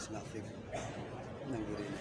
Gus Nafif nang gurine.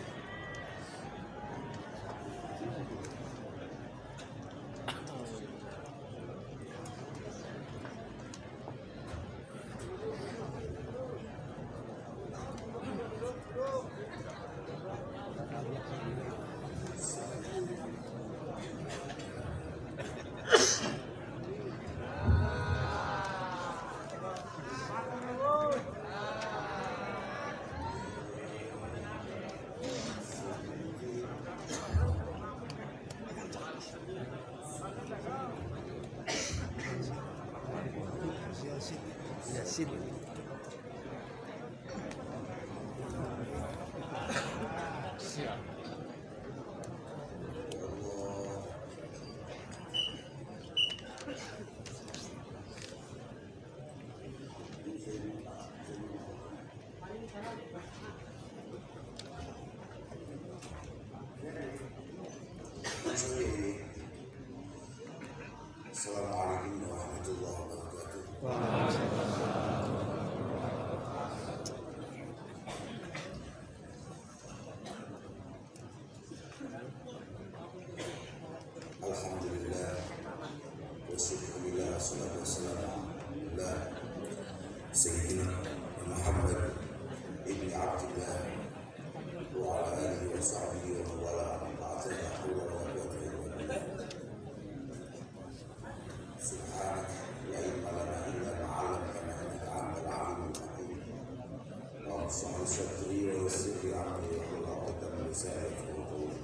Yasin. Assalamualaikum warahmatullahi wabarakatuh. Alhamdulillah wasyukurillah wassalatu wassalamu ala Sayyidina Muhammad ibn Abdillah wa ala alihi wa sahbihi wa wala ba'da la hawla wa la quwwata illa billah. Subhanak la ilma lana illa ma 'allamtana innaka antal alimul hakim. Rabbi shrah li sadri wa yassir li amri wahlul 'uqdatam min lisani yafqahu qawli.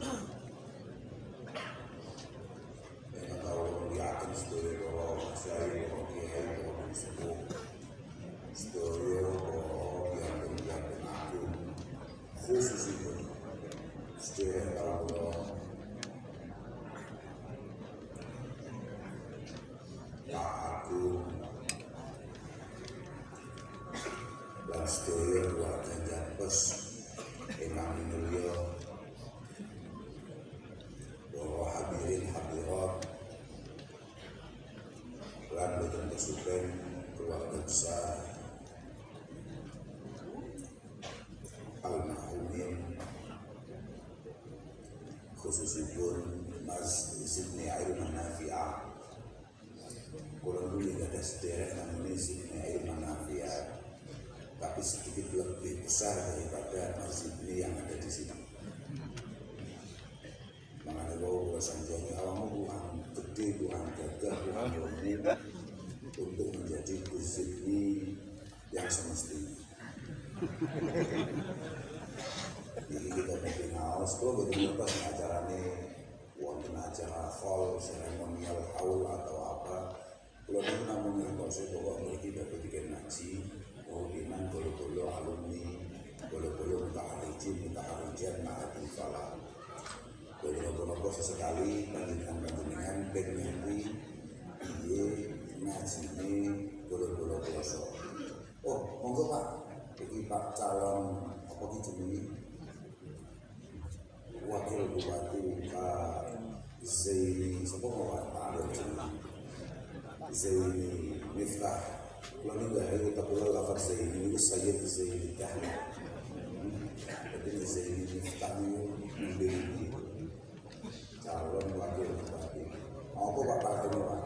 Yakin sedaya para masyayikh para kiai para sepuh sedaya para piantun agung khususipun sedaya kawula Pak Agung lan sedaya keluarga Janpes ingkang minulya para hadirin hadirat lan boten kesupen keluarga besar almarhumin khususipun Mas Zidni Ilman Nafi'ah. Kula nuli gadah sederek namanya Zidni Ilman Nafi'ah, tapi sedikit lebih besar daripada Mas Zidni yang ada di sini. Makanya kula sanjani awakmu Tuhan gede, Tuhan gagah, Tuhan berani untuk menjadi Gus Zidni yang semestinya. Jadi kita bikin ngaos, kalau betul pas acaranya wonten acara hall, seremonial haul atau apa, kalau itu namun yang konsep bahwa mereka dapat bikin ngaji, kemungkinan bolo-bolo alumni, bolo-bolo muta'alijin, ma'adil falah. Bolo-bolo sesekali panjenengan ben ngerti piye ngajine bolo-bolo kloso. Oh, monggo Pak, iki Pak calon apa ki jenenge? Wakil Bupati Pak Zaini, sapa Pak Zaini Miftah. Kula niku gawe kula lafaz Zaini niku Sayyid Zaini Tahli. Jadi Zaini Miftah niku calon wakil bupati. Apa Pak Partono Pak?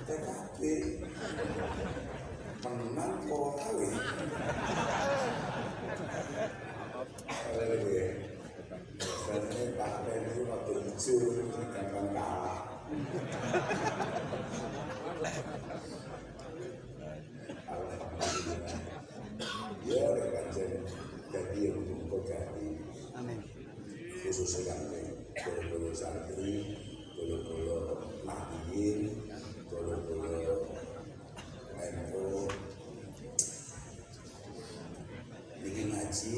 TKP menang kok kali. Biasanya Pak Pen itu waktu hijau gampang kalah. Alhamdulillah. Ya, rekan jadi yang untuk jadi. Amin. Khususnya bolo-bolo santri, bolo-bolo mahdiin, bolo-bolo NU. Bikin ngaji,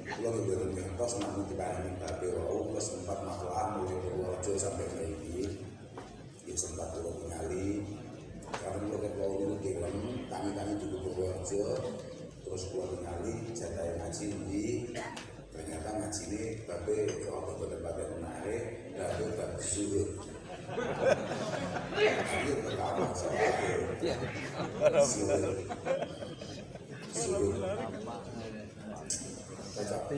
kalau beberapa ngertos namun dibanding tapi wau plus sempat makluan mulai Purworejo sampai ke ini, ya sempat kalau tinggali. Karena kalau wau dulu film, kami juga Purworejo, terus kalau tinggali jatah ngaji di ternyata ngaji ini tapi kalau berdebat menarik, tapi tak zuhud. Itu pertama soal zuhud. Cocok.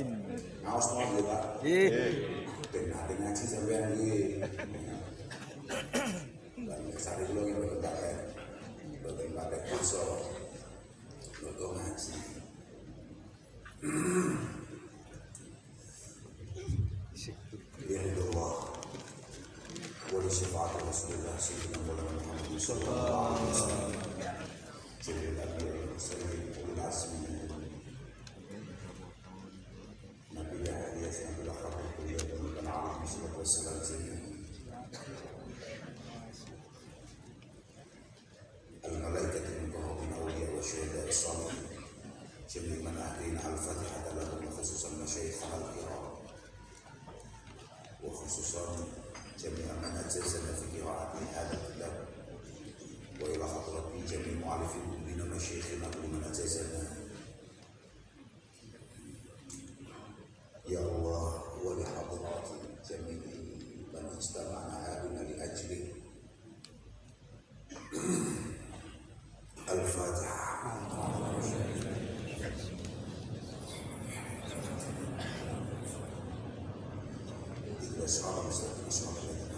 Ngaos mau nggih, Pak? Ih, Ben ate ngaji sampean iki. Lan kesare kula iki mboten pakai. Mboten pakai pulsa. Mboten ngaji. Ya Allah. Wa li sifati Rasulullah sayyidina Muhammad sallallahu alaihi wasallam. Sayyidina Nabi Sayyidul Azmi. Nabi Yahya Nabi Khabar kuliah dan alaihi wasallam sayyidina. الملائكة المقربين أولياء والشهداء الصالحين جميع من أهدينا الفاتحة لهم وخصوصا مشايخنا الكرام وخصوصا جميع من أجازنا في قراءة هذا الكتاب وإلى حضرة جميع معرفين من مشايخنا ومن أجازنا يا الله ولحضرات جميع من استمعنا هذا لأجله الفاتحة إذا صار مستقيم صار لنا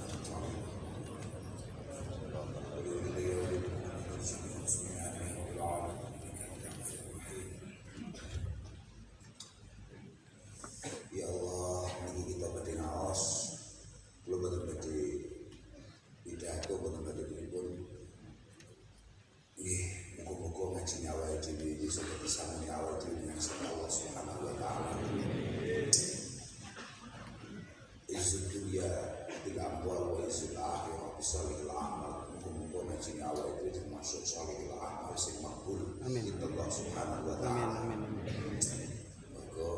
Ya Allah, ini kita pada ngaos, belum betul-betul pidato, betul-betul pun. Muka-muka ngaji nyawa diri seperti sama nyawa diri yang Allah Subhanahu wa ta'ala. Izzul dunia bil amwal wa izzul akhirah bisalihil amal. Muka-muka ngaji nyawa itu termasuk salihil amal sing makbul. Kita Allah Subhanahu wa ta'ala. Maka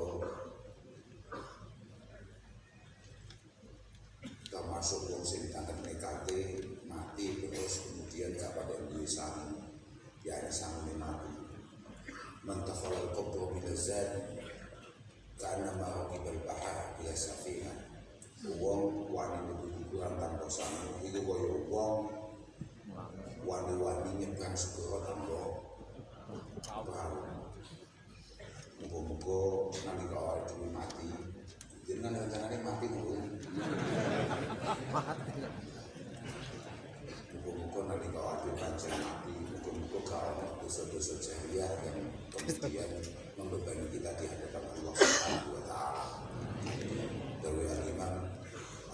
termasuk yang sing ditangkap negatif mati terus kemudian gak pada tulisan ya ada sangat mati mentafal al-qabru bilazad karena maraqib al-bahar bila safina wong wani kurang tanpa sana itu kaya wong wani-wani nyebrang segera tanpa perahu muka-muka nanti kalau ada dulu mati jangan rencananya mati muka-muka nanti kalau ada pancen mati muka-muka kalau dosa-dosa jahiliyah yang kemudian membebani kita di hadapan Allah Subhanahu wa ta'ala. Dari Al-Imam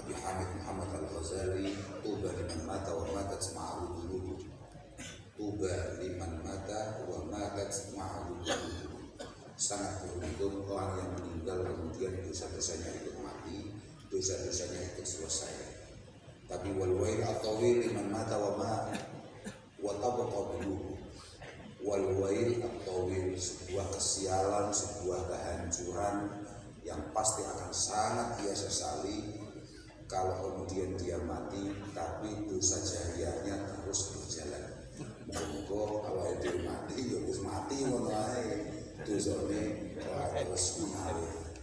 Abi Hamid Muhammad Al-Ghazali, tuba liman mata wa matat ma'ahu dulu. Tuba liman mata wa matat ma'ahu dulu. Sangat beruntung orang yang meninggal kemudian dosa-dosanya itu mati, dosa-dosanya itu selesai. Tapi wal wail at-tawil liman mata wa tabqa dulu. Wal wail at-tawil, sebuah kesialan, sebuah kehancuran yang pasti akan sangat dia sesali kalau kemudian dia mati tapi dosa jariahnya terus berjalan. Monggo kalau itu mati ya wis mati ngono ae. Dosane terus mengalir.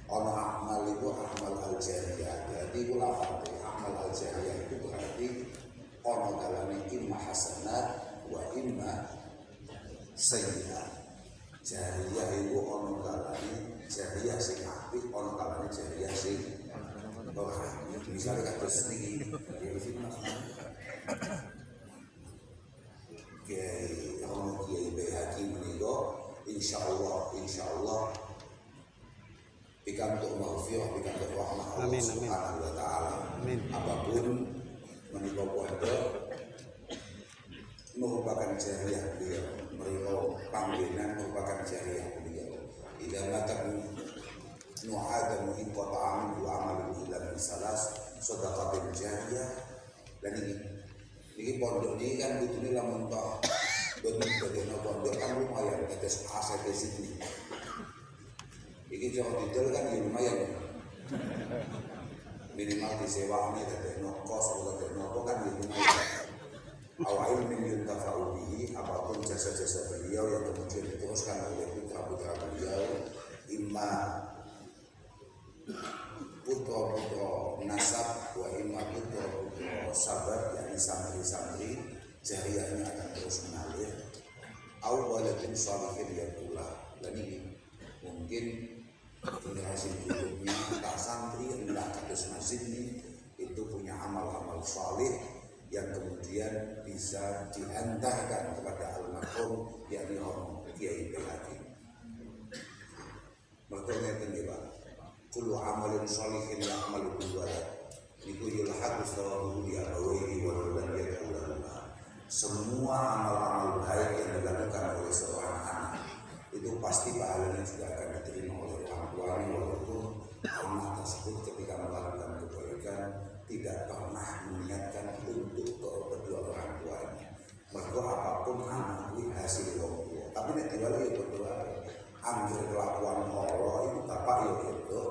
Ono amal itu amal al-jariyah. Berarti itu lafadz amal al-jariyah itu berarti ono kalane imma hasanat wa imma sayyi'at. Jariyah itu ono kalane jariyah sing apik, ono kalane jariyah sing ora. Misalnya kados niki, Kiai ono Kiai Baihaqi menika insyaallah pikantuk maghfirah, pikantuk rahmah Allah Subhanahu wa ta'ala. Apapun menika pondok merupakan jariah beliau, menika panggenan merupakan jariah beliau. Idza mataku nu'adamu in qata'amin wa amalu illa min salas shadaqatul jariyah. Dan ini pondok ini kan butune lamun tok bener-bener pondok kan lumayan tetes aset di sini. Iki jauh didol kan ya lumayan. Minimal disewa ini dadekno kos atau dadekno apa kan ya lumayan. Awal min yuntafa'u bihi, apapun jasa-jasa beliau yang kemudian diteruskan oleh putra-putra beliau, imma putra-putra nasab wa imma putra-putra sahabat, yakni santri-santri jariyahnya akan terus mengalir. Awal waladin sholihin yadullah. Dan ini mungkin generasi berikutnya tak santri hendak kados masjid ini itu punya amal-amal salih yang kemudian bisa dihantarkan kepada almarhum yakni orang Kiai Belati. Mereka ngeten iki Pak. Kullu amalin sholihin ya'malu bil walad niku yulhaqu thawabuhu bi abawayhi wa lam yad'u. Semua amal-amal baik yang dilakukan oleh seorang anak itu pasti pahalanya juga akan diterima oleh orang tuanya, walaupun anak tersebut ketika melakukan kebaikan tidak pernah meniatkan untuk kedua orang tuanya. Mergo apapun anak ini hasil wong tua. Tapi nek diwali ya berdoa. Angger kelakuan Allah itu bapak ya gitu.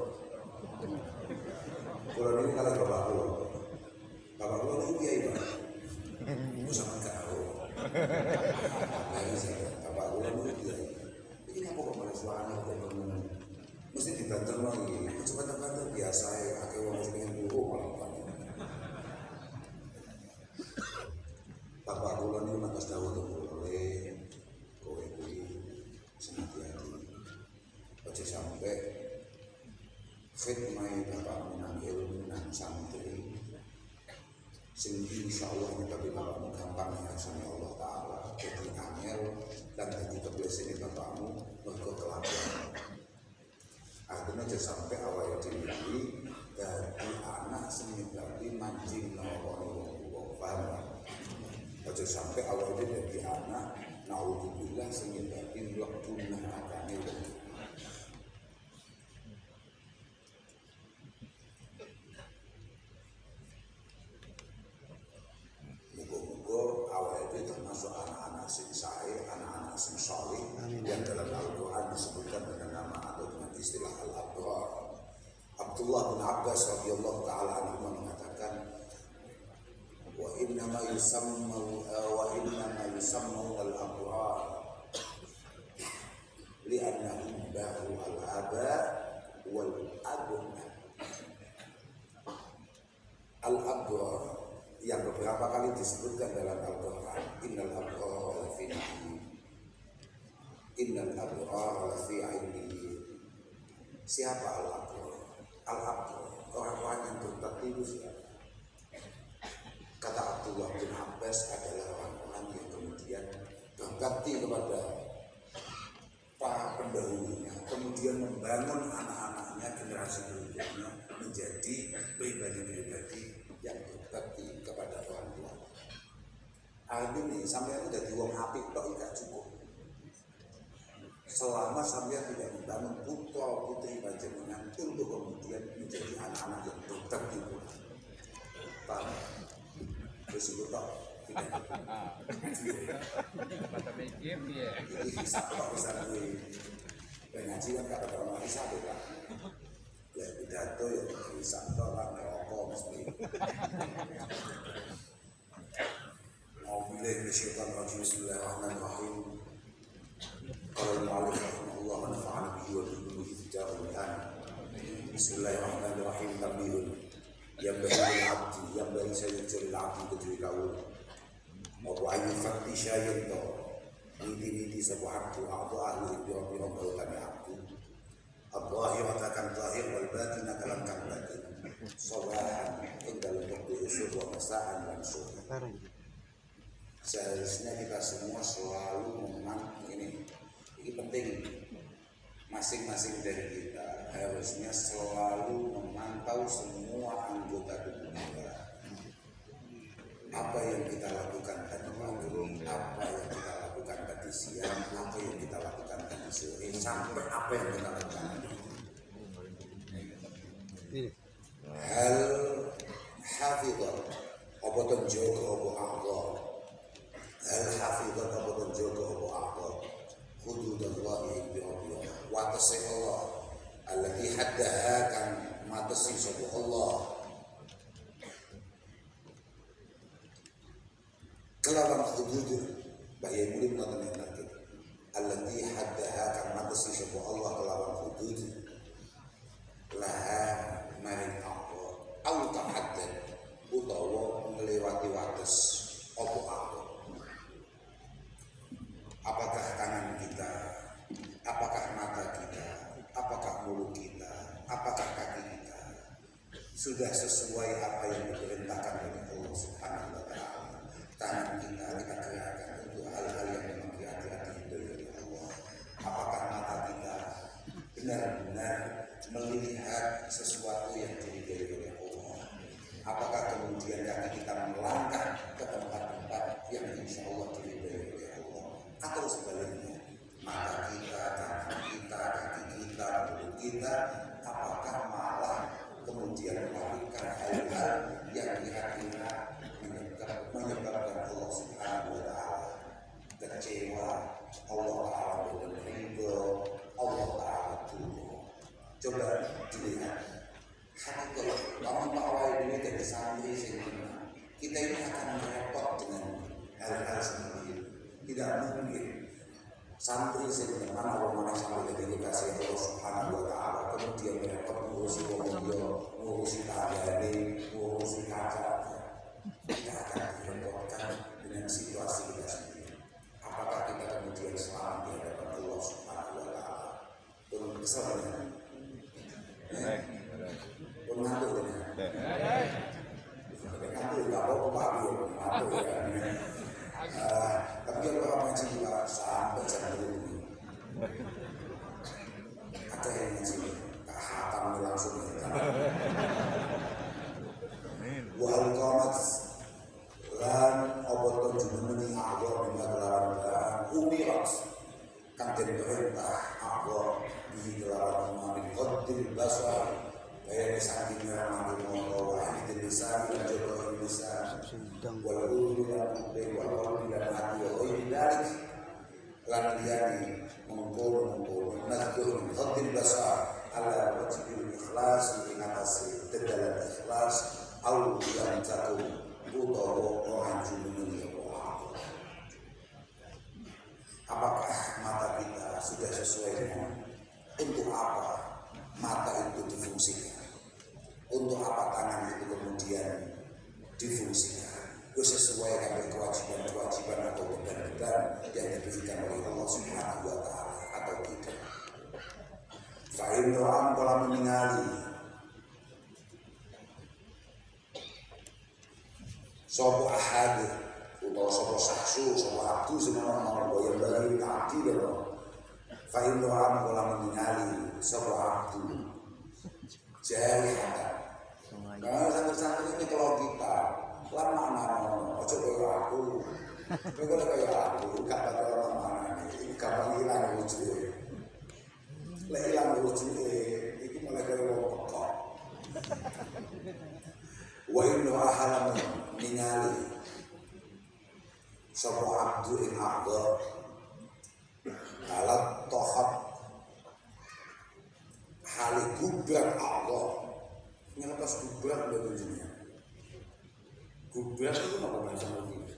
Kalau ini kalau bapak kula itu kiai Pak. Ibu sama kau. Lagi saya bapak kula itu kiai. Ini apa kok malah suara kok mesti dibantu lagi. Cepat-cepat biasa ya akeh wong sing pengen turu malah. Bapak kula niku makas dawuh oleh kowe kuwi senatiati. Aja sampai fitnah bapakmu nang ilmu nang santri sing insyaallah tapi bapakmu gampang ngrasani Allah Ta'ala jadi angel dan jadi keblesing bapakmu mergo kelakuan. Artinya aja sampai awalnya diri dari anak sing nyebabke mancing neraka wong tuwa. Paham? Aja sampai awalnya dari anak naudzubillah sing nyebabke mlebu nerakane wong. Yang dalam Al-Quran disebutkan dengan nama atau dengan istilah Al-Abrar. Abdullah bin Abbas radhiyallahu ta'ala anhu mengatakan wa innama yusammu al-abrar li'annahum ba'u al-aba wal abna. Al-abrar yang beberapa kali disebutkan dalam Al-Quran, innal abrar lafi na'im, innal abrar lafi 'illiyin. Siapa al-abrar? Al-abrar, orang-orang yang bertakwa siapa? Kata Abdullah bin Abbas adalah orang-orang yang kemudian berbakti kepada para pendahulunya, kemudian membangun anak-anaknya, generasi berikutnya menjadi pribadi-pribadi yang berbakti kepada orang tua. Artinya sampai itu jadi wong apik tok tidak cukup. Selama sampai tidak membangun putra putri panjenengan untuk kemudian menjadi anak-anak yang berbakti pula. Paham? Terus itu tok. Jadi hisap tok bisa gue ngaji kan gak ada orang hisap ya Pak. Ya pidato ya hisap tok lah ngerokok mesti. Alhamdulillah minasyaitonir bismillahirrahmanirrahim. Qala al-mu'allif rahimahullah wa nafa'ana bihi wa bi kulli kitabin an. Bismillahirrahmanirrahim. Tambilun yang bagi saya cari lagi kediri kau mau ayu fakti syayin to niti sebuah aku ahli biro bautani aku Allah katakan zahir wal batin kalam kan batin sawahan ing dalam waktu usul wa masaan langsung. Seharusnya kita semua selalu ini penting. Masing-masing dari kita harusnya selalu memantau semua anggota tubuh kita. Apa yang kita lakukan tadi pagi, apa yang kita lakukan tadi siang, apa yang kita lakukan tadi sore, sampai apa yang kita lakukan tadi. Hal hafidhah, apa tenjogo apa Allah. Hal hafidhah, apa tenjogo apa Allah. Hududallahi bi'abiyah. Watasi Allah alladhi haddaha kan matasi sapa Allah kelawan hudud bahaya mulim ngoten iki alladhi haddaha kan matasi sapa Allah kelawan hudud laha maring Allah au ta'addad utawa ngliwati wates apa Allah. Apakah kanan sudah sesuai apa yang diperintahkan oleh Allah Subhanahu wa Ta'ala. Tangan kita gerakan untuk hal-hal yang memang hati-hati dari Allah. Apakah mata kita benar-benar melihat sesuatu yang diridhoi oleh Allah? Apakah kemudian kaki kita melangkah ke tempat-tempat yang insya Allah diridhoi oleh Allah? Atau sebaliknya, mata kita, tangan kita, kaki kita, mulut kita, apakah malah kemudian melakukan hal-hal yang kira-kira menyebabkan Allah Subhanahu wa Ta'ala kecewa, Allah Ta'ala berridho, Allah Ta'ala turun. Coba dilihat hati kalau awal ini dari santri sehingga kita ini akan repot dengan hal-hal seperti itu. Tidak mungkin santri sehingga mana orang sampai ke dedikasi Allah Subhanahu wa Ta'ala kemudian repot ngurusi mobil, ngurusi tagari, ngurusi kaca. Kita akan direpotkan dengan situasi kita sendiri. Apakah kita kemudian selamat di hadapan Allah Subhanahu wa Ta'ala? Belum kesal ya? Belum ngantuk ya? Ngantuk nggak apa-apa ngantuk ya. Tapi kalau ngaji juga sampai jam 2. Ada yang ngaji tak hatam langsung ya. Wal qamat lan obat jenengan Allah dengan kelawan umirat kang den perintah Allah di kelawan mami qaddil basar kaya saking ramah mono wa di desa lan jodoh desa wal ululan wal ululan hati wa idalik lan liyani mengkono nazkur qaddil basar ala wajibul ikhlas ing atas tedalan ikhlas au yang satu utawa orang jumlah Allah. Apakah mata kita sudah sesuai dengan untuk apa mata itu difungsikan? Untuk apa tangan itu kemudian difungsikan? Itu sesuai dengan kewajiban-kewajiban atau beban-beban yang diberikan oleh Allah Subhanahu wa Ta'ala atau tidak? Fa'in doang kalau menningali sopo ahad utawa sopo saksu sopo abdu semua mau yang bagi abdi lho fa inna am kula menningali sopo abdu jari ada kalau santri-santri ini kalau kita lama mana ojo kaya aku kalau kaya aku gak bakal lama ini gampang hilang wujudnya lek hilang wujudnya ini mulai kaya wong pekok wa inna ahalam ningali sapa abdu ing abda alat tohat hali gubrak Allah nyelepas gubrak dari dunia. Gubrak itu apa bahasa Indonesia?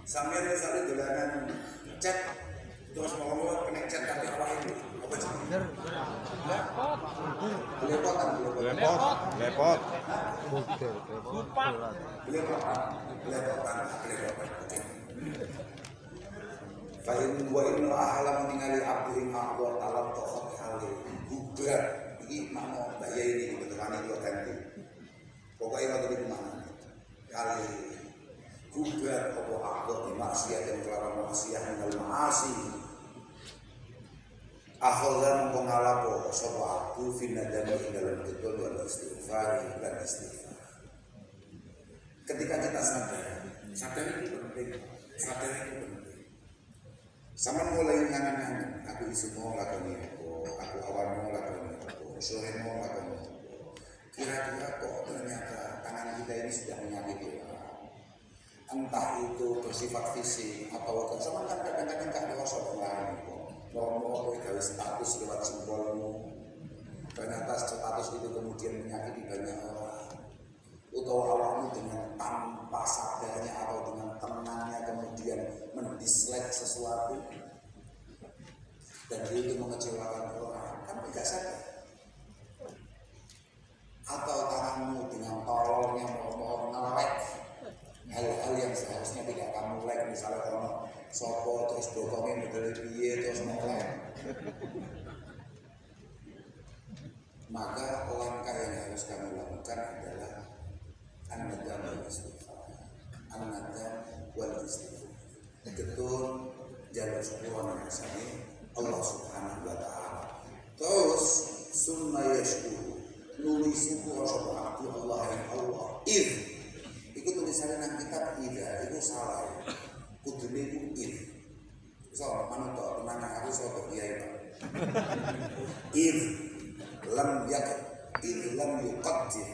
Sampai misalnya dolanan cat terus mau kena cat tapi apa ini? Apa sih? Lepot. Lepot. Fa'in wa inna ahlam ningali abdu ing Allah talam tohot hali gubrak ini makna bahaya ini kebetulan itu ganti pokoknya waktu itu mana kali gubrak apa Allah di maksiat yang kelawan maksiat dengan maasi akhodan mengalapo sopa abdu finadami dalam betul dan istighfar dan istighfar. Ketika kita sadar itu penting, sadar itu penting. Sama mulai ngangan-ngangan, aku isu mau lakoni aku awan mau lakoni aku, sore mau lakoni aku. Kira-kira kok ternyata tangan kita ini sudah menyakiti orang. Entah itu bersifat fisik atau sama kan kadang-kadang gak ada orang lain kok. Mau gawe status lewat simbolmu. Ternyata status itu kemudian menyakiti banyak orang. Atau awalmu dengan tanpa sadarnya atau dengan tenangnya kemudian mendislike sesuatu dan itu mengecewakan orang, kan tidak sadar. Atau tanganmu dengan tolongnya mau nge-like hal-hal yang seharusnya tidak kamu like, misalnya kalau sopo terus bokongnya model piye terus nge-like maka langkah yang harus kami lakukan adalah an-nadam wal istighfar. An-nadam wal istighfar. Ketun jalur sepuluh nasani Allah Subhanahu wa taala. Terus summa yashkuru. Nulis syukur sapa abdi Allah yang Allah. Iku tulisannya nang kitab ida itu salah. Kudune iku so manut tenang harus sok kiai Pak. Lam yuqaddim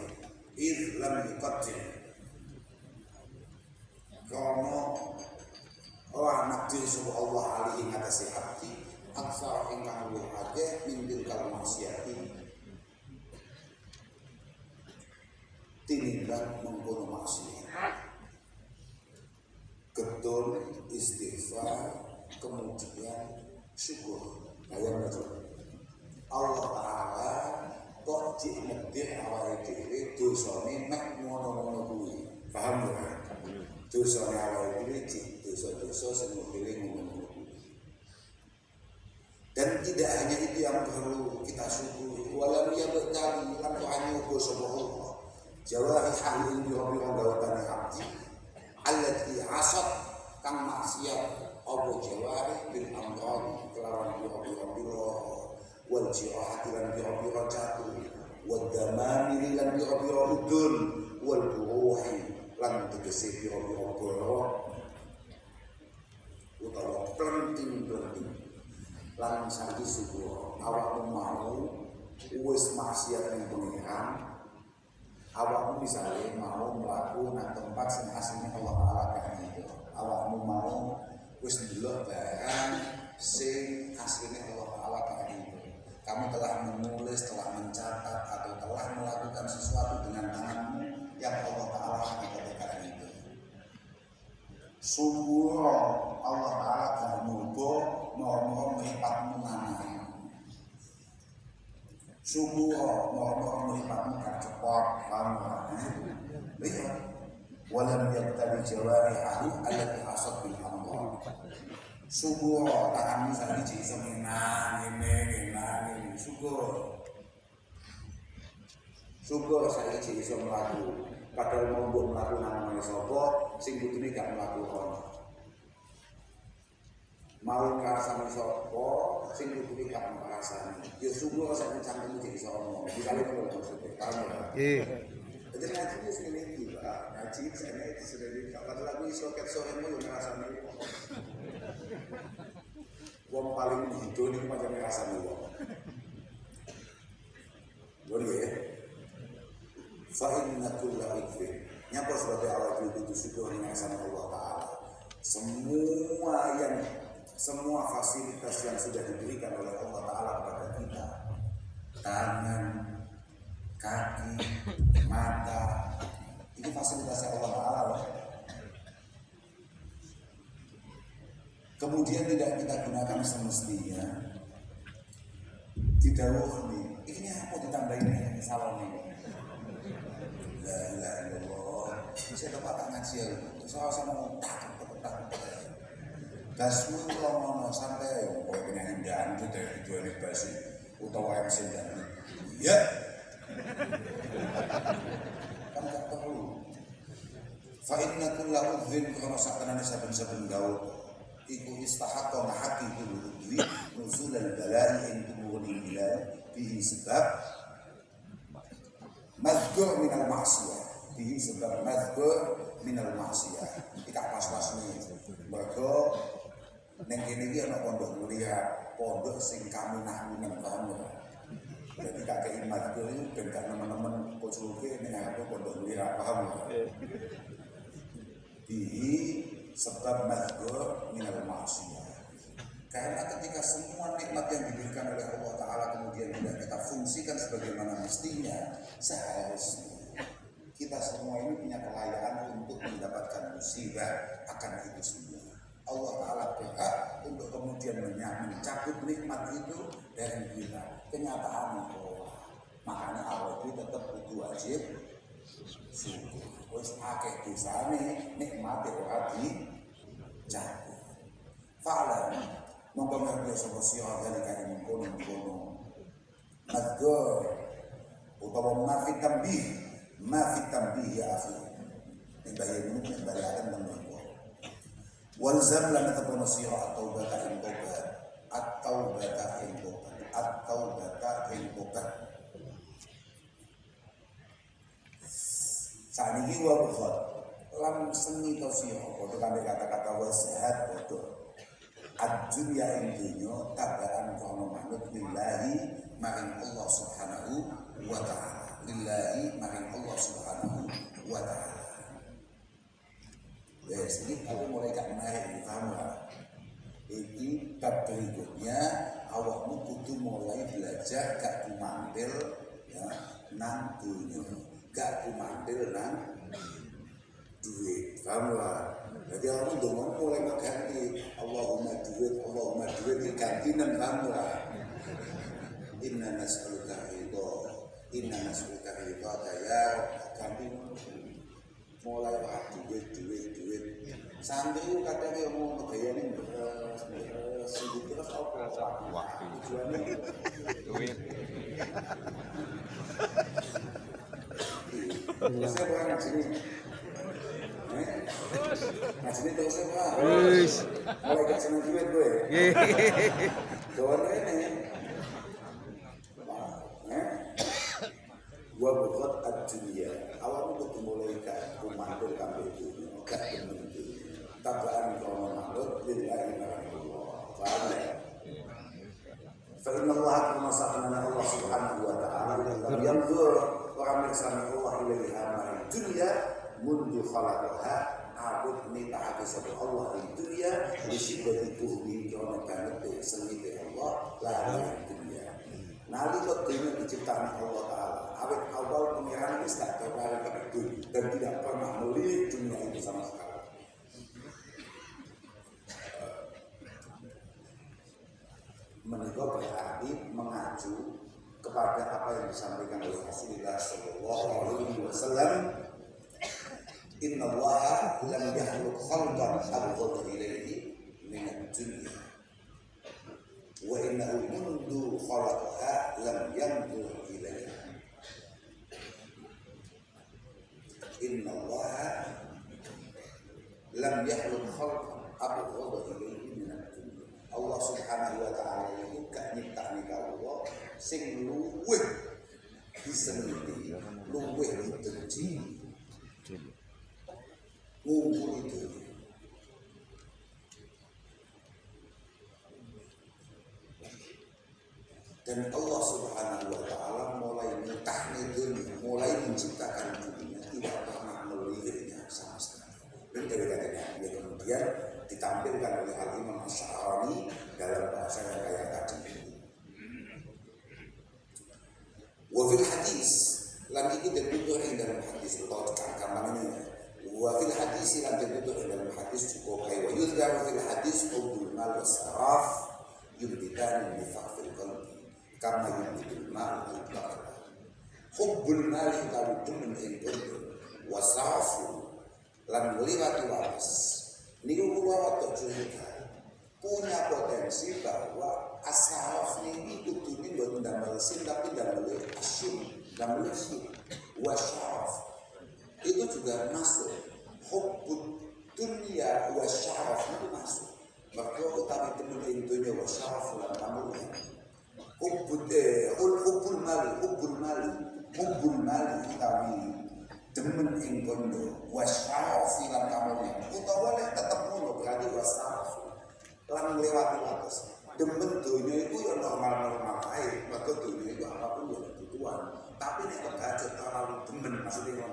karena orang nakdir sapa Allah alaihi ngatasi abdi aksara ingkang luwih akeh mintil kal maksiati tinimbang mengkono maksiat. Getun istighfar kemudian syukur. Ayam betul. Allah Ta'ala kok diingetih awal diri dosane mek ngono-ngono kuwi. Paham ya? Dosane awal diri dosa-dosa sing ngene ngono kuwi. Dan tidak hanya itu yang perlu kita syukuri. Walam yabtali lan anyugo sapa Allah. Jawahi halil biro dawatane abdi allati asad kang maksiat apa jawari bil amrad kelawan biro wal jirahati lan biro jatuh wal damami lan biro udun wal buruhi lan tegese biro boro utawa penting lan santi syukur awakmu mau wis maksiat ning pengiran awakmu misalnya mau melaku nang tempat sing asline Allah Ta'ala kan itu awakmu mau wis ndelok barang sing asline Allah Ta'ala kan itu kamu telah menulis, telah mencatat atau telah melakukan sesuatu dengan tanganmu yang Allah Ta'ala katakan itu sungguh Allah Ta'ala kan mugo mau mripatmu nanang sungguh mau mripatmu kan cepot pamrih lihat walam yaqtadi jawarihi allati asad bil amr sungguh tanganmu sakit iso ngenang ini syukur sakit iso mlaku padahal mau mbok mlaku nang ngene sapa sing kudune gak mlaku kono mau ngrasani sapa sing kudune gak ngrasani ya syukur sakit cangkemmu iso ngomong dikali ngono maksudnya paham ya jadi ngaji itu segini juga ngaji saya itu sudah di kapan lagu isoket sore mu ngrasani wong paling hidup ini macam ngrasani wong boleh fa'inna kulla ikfir nyapa sebagai awal itu syukur dengan sama Allah Ta'ala semua fasilitas yang sudah diberikan oleh Allah Ta'ala kepada kita tangan, kaki, mata itu fasilitas Allah Ta'ala kemudian tidak kita gunakan semestinya didawuh nih ini apa ditambahin salam ini la ilaha illallah saya dapat ngaji ya terus sama tak dasmu kalau sampai boleh penyanyi dan itu dari dua basi utawa MC dan ya kan tak perlu fa inna kulla udhin kana sakana saben-saben gaul iku istahaqqa mahaqi kulli nuzul al-bala'i in tumuni ila bihi sebab mazkur minal maksiyah bihi sebab mazkur minal maksiyah kita pas-pas nih mereka neng kene iki ana pondok mulia pondok sing kaminah-minah banget jadi kakek mazkur itu ben gak nemen-nemen kocoke ning aku pondok mulia paham bihi sebab mazkur minal maksiyah karena ketika semua nikmat yang diberikan oleh Allah Ta'ala kemudian tidak kita fungsikan sebagaimana mestinya seharusnya kita semua ini punya kelayaan untuk mendapatkan musibah akan itu semua Allah Ta'ala berhak untuk kemudian mencabut nikmat itu dari kita kenyataan Allah makanya Allah itu tetap butuh wajib syukur terus akeh dosane nikmat ora dicabut fa'ala monggo ngerti sapa sira dari kaya mengkono mazkur utawa ma fi tambih ya akhi ing bayani ing balakan menika walzam lan tatapono sira atau bata ing tobat saniki wa bukhot lam seni to sira padha karo kata-kata wasahat padha ad-dunya ing dunya tabaan kono manut lillahi maring Allah subhanahu wa ta'ala wes ini aku mulai gak menarik di kamu ini bab berikutnya awakmu kudu mulai belajar gak kumantil ya, nang dunya gak kumantil nang duit kamu lah jadi orang dongeng mulai mengganti Allahumma duit diganti nang kamu lah inna nas'aluka ridha ya ganti mulai duit santri itu kadang yang mau ngebayangin sibuk terus apa waktu tujuannya duit terusnya apa ngajini ngajini terusnya apa mulai gak seneng duit gue doanya ini gua buat ad-dunya awalnya kudu mulai gak kumantul kambil dunia gak kumantul tabaan kalau mantul lillahi ma'alullah paham ya? Fa'inna Allah kumasakna Allah subhanahu wa ta'ala lam yanzur orang mirsani Allah ilaiha ma'al dunya mundu khalaqaha abud nita'ati sabi Allah di dunya disibati buhmi kona banget sengiti Allah lahir dunya nalika dunia diciptakan Allah Ta'ala awet awal pengiran ini tak terlalu terkejut dan tidak pernah melihat dunia itu sama sekali menikah berarti mengacu kepada apa yang disampaikan oleh Rasulullah Sallallahu Alaihi Wasallam Inna Allah lam yahluk khalqan abghadha ilaihi min ad-dunya wa innahu mundu khalaqaha lam yanzur ilaiha Inna Allah lam yahluk khalqan abghadha ilaihi min ad-dunya Allah subhanahu wa ta'ala itu gak nyiptakni Allah sing luwih diseniti luwih dibenci ngumpul itu dan Allah subhanahu wa ta'ala mulai nyiptakni dunia mulai menciptakan dunia tidak pernah melihatnya sama sekali dan dari katanya dia kemudian ditampilkan oleh Al-Imam Asy'ari dalam bahasa yang kayak tadi. Wa fil hadis lan iki ditutur ing dalam hadis utawa kamane wa fil hadis lan ditutur ing dalam hadis cukup kaya wa yuzkar fil hadis hubul mal wasaraf yubdikan nifaq fil qalbi kama yubdil mal al-baqara hubbul mal tawu temen ing qalbi wasarafu lan liwat waras niku kula watuk curiga punya potensi bahwa asaraf ini kudune mboten damel sin tapi damel asyum damel sin wasyaraf itu juga masuk hubbud dunya wasyaraf itu masuk maka utawi temen ing dunya wasyaraf lan amune hubbul mal utawi demen ing kondo wasyaraf lan amune utawa nek tetep ngono berarti wasyaraf lan lewati batas demen dunia itu yang normal-normal aja maka dunia itu apapun ya kebutuhan tapi nek kebaca terlalu demen maksudnya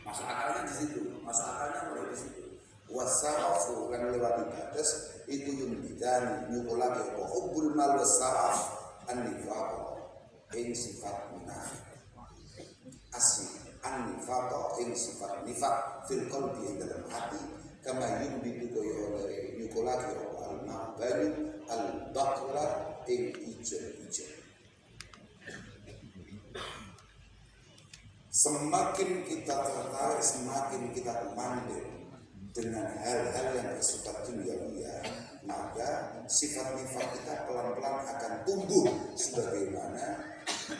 masuk akalnya di situ masuk akalnya mulai di situ wasarafu lan lewati batas itu yang dibidani nyukur lagi apa hubbul mal wasaraf an-nifaq ing sifat munafik asli an-nifaq ing sifat nifaq fil qalbi dalam hati kama yumbitu koyo oleh nyukur lagi al-ma'badu al-baqra ing ijo-ijo semakin kita tertarik semakin kita mandek dengan hal-hal yang bersifat duniawiya maka sifat nifaq kita pelan-pelan akan tumbuh sebagaimana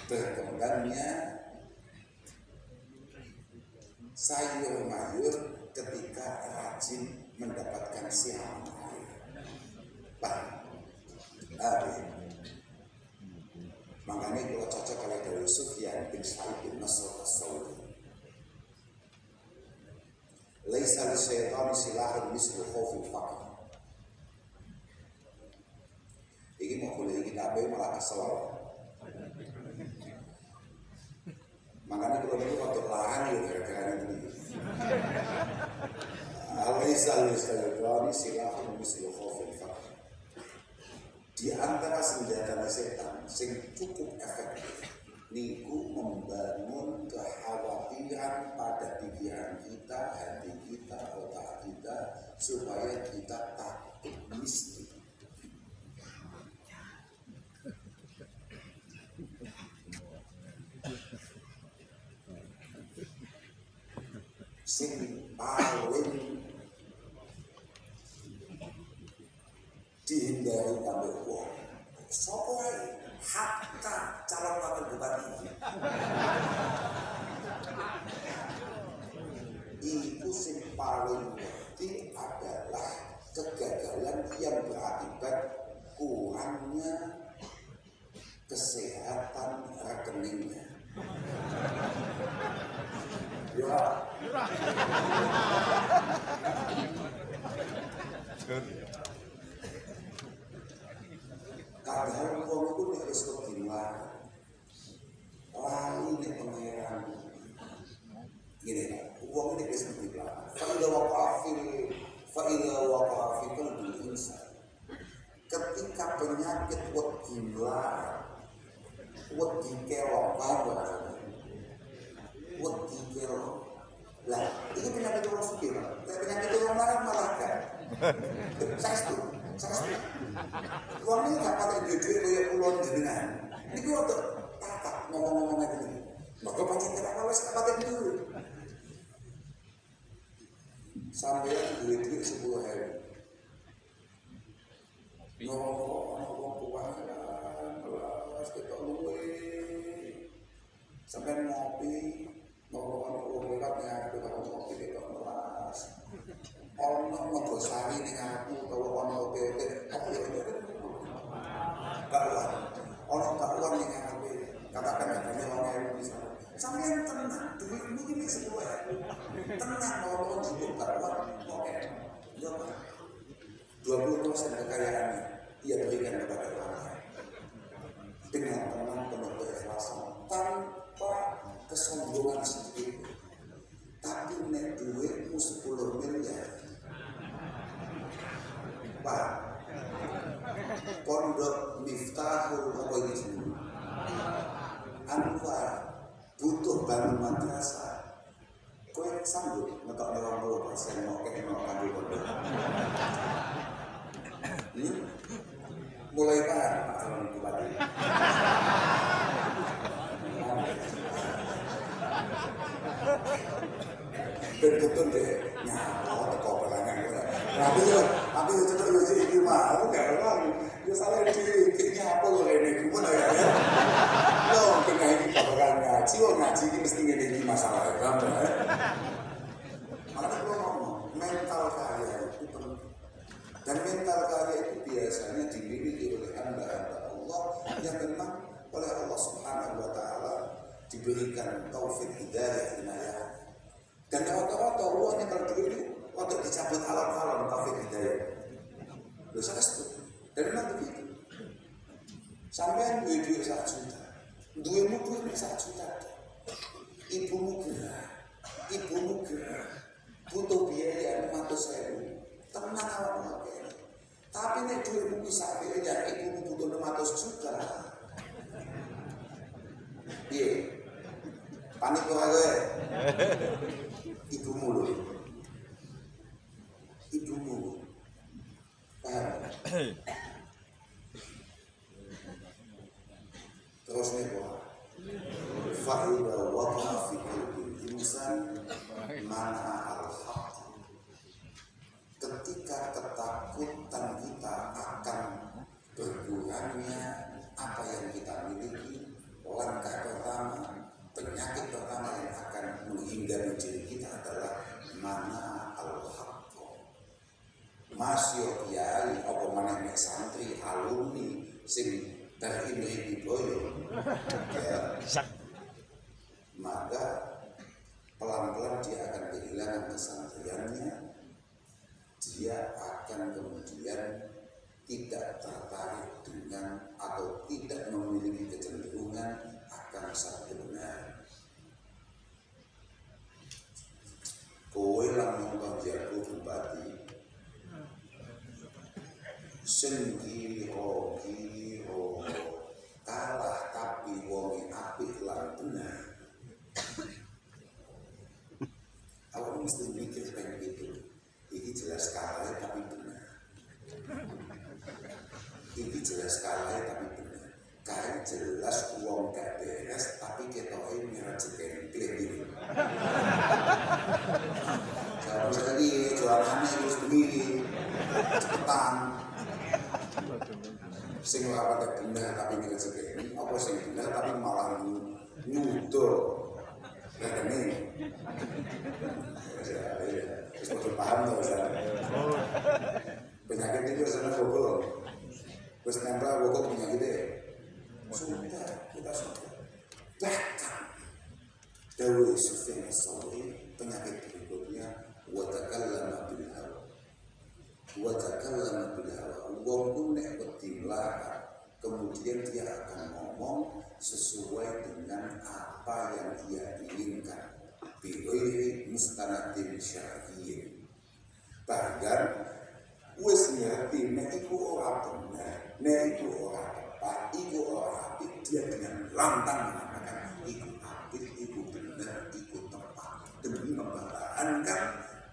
berkembangnya sayur mayur ketika rajin mendapatkan siaran air. Pak, makanya kalau cocok kalau dari Sufyan bin Sa'id bin Nasr as-Sawri. Laisa lisyaitan silahun mislu khawfil faqr. Ini mau boleh kita malah kesel. Makanya kalau itu waktu lahan ya gara-gara ini. Laisa lisyaitan silahun mislu khawfil faqr. Di antara senjata setan yang cukup efektif niku membangun kekhawatiran pada pikiran kita, hati kita, otak kita supaya kita takut miskin. Sing paling dihindari sampai wong. Sopo ae hatta calon wakil bupati. Itu sing paling penting adalah kegagalan yang berakibat kurangnya kesehatan rekeningnya. Ya. Kadang wong itu harus kegilaan, lali nih pangeran. Gini, wong ini harus kegilaan. Fa'ila waqafil qalbil insan. Ketika penyakit wedi kelok, wedi kelok. Lah, ini penyakit orang sukir. Penyakit orang marah malah kan. Saya setuju. Uang ini gak pakai duit kayak puluhan jenengan. Ini gue untuk tatap ngomong-ngomong kayak gini. Maka pakai kenapa wes gak pakai duit. Sampai duit 10.000. Ngomong keuangan, belas kita luwe. Sampai ngopi, ngomong beratnya kita ngopi kita belas. Orang ngegosari nih aku kalau orang oke-oke apa ya bakwan orang nih aku katakan katanya orang yang bisa sampai tenang duit ini semua tenang orang cukup bakwan oke ya pak 20% kekayaannya ia berikan kepada orang lain dengan tenang penuh keikhlasan tanpa kesombongan sedikit. Tapi nek duitmu 10 miliar Pak Pondok Miftahul apa ini dulu Anwar butuh bangun madrasah kowe sanggup ngetok 20% mau kayak mau ambil pondok mulai Pak calon bupati betul deh, nyapa teko perangan gue. Tapi itu terus ini mah, aku nggak tahu. Ya salah di nyapa loh ini gimana ya? Lo kena ini perangan ngaji, ngaji ini mesti ini masalah kan? Makanya gue ngomong, mental kaya itu penting. Dan mental kaya itu biasanya dimiliki oleh hamba-hamba Allah yang memang oleh Allah Subhanahu Wa Taala diberikan taufik hidayah inayah. Dan rata-rata uangnya kalau duit itu waktu dicabut alam-alam taufik hidayah. Loh saya setuju. Dan memang begitu. Sampai duit 1 juta. Duitmu duit 1 juta. Ibumu gerah. Butuh biaya 500.000. Tenang awak oke. Tapi nek duitmu bisa biaya ibumu butuh 500 juta. Iya. Panik kok ae. Ibumu loh. Paham? Terus nih bahwa fa'idha waqa'a fi qalbil insan mana al-haq. Ketika ketakutan kita akan berkurangnya apa yang kita miliki, langkah pertama penyakit pertama yang akan menghindari diri kita adalah mana al-haqq. Masih kiai apa maneh santri alumni sing terimri boyo ya, maka pelan-pelan dia akan kehilangan kesantriannya. Dia akan kemudian tidak tertarik dengan atau tidak memiliki kecenderungan akan satu benar. Kowe lamun jago bupati sing kira kalah tapi wonge apik lan benar. Awak mesti mikir kayak gitu. Ini jelas kalah tapi benar. Ini jelas kalah tapi benar. Kayak jelas uang gak beres tapi ketoknya merah jengkel gitu. Kalau sekali jualannya harus begini cepetan. Sing ora pada benar tapi merah jengkel. Apa sing benar tapi malah nyudur. Ini. Terus paham tuh Ustaz. Penyakit itu sana bogor. Terus nempel bogor penyakitnya. Sudah, kita sudah. Bahkan Dawi Sufyan as-Sawri penyakit berikutnya watakallama bil hawa. Watakallama bil hawa. Wong ku nek wedi melarat, kemudian dia akan ngomong sesuai dengan apa yang dia inginkan. Bi mustanadin syar'iyyin. Bahkan wis ngerti nek iku ora bener, nek iku ora tepat, iku ora apik, dia dengan lantang mengatakan iku apik, iku bener, iku tepat demi mempertahankan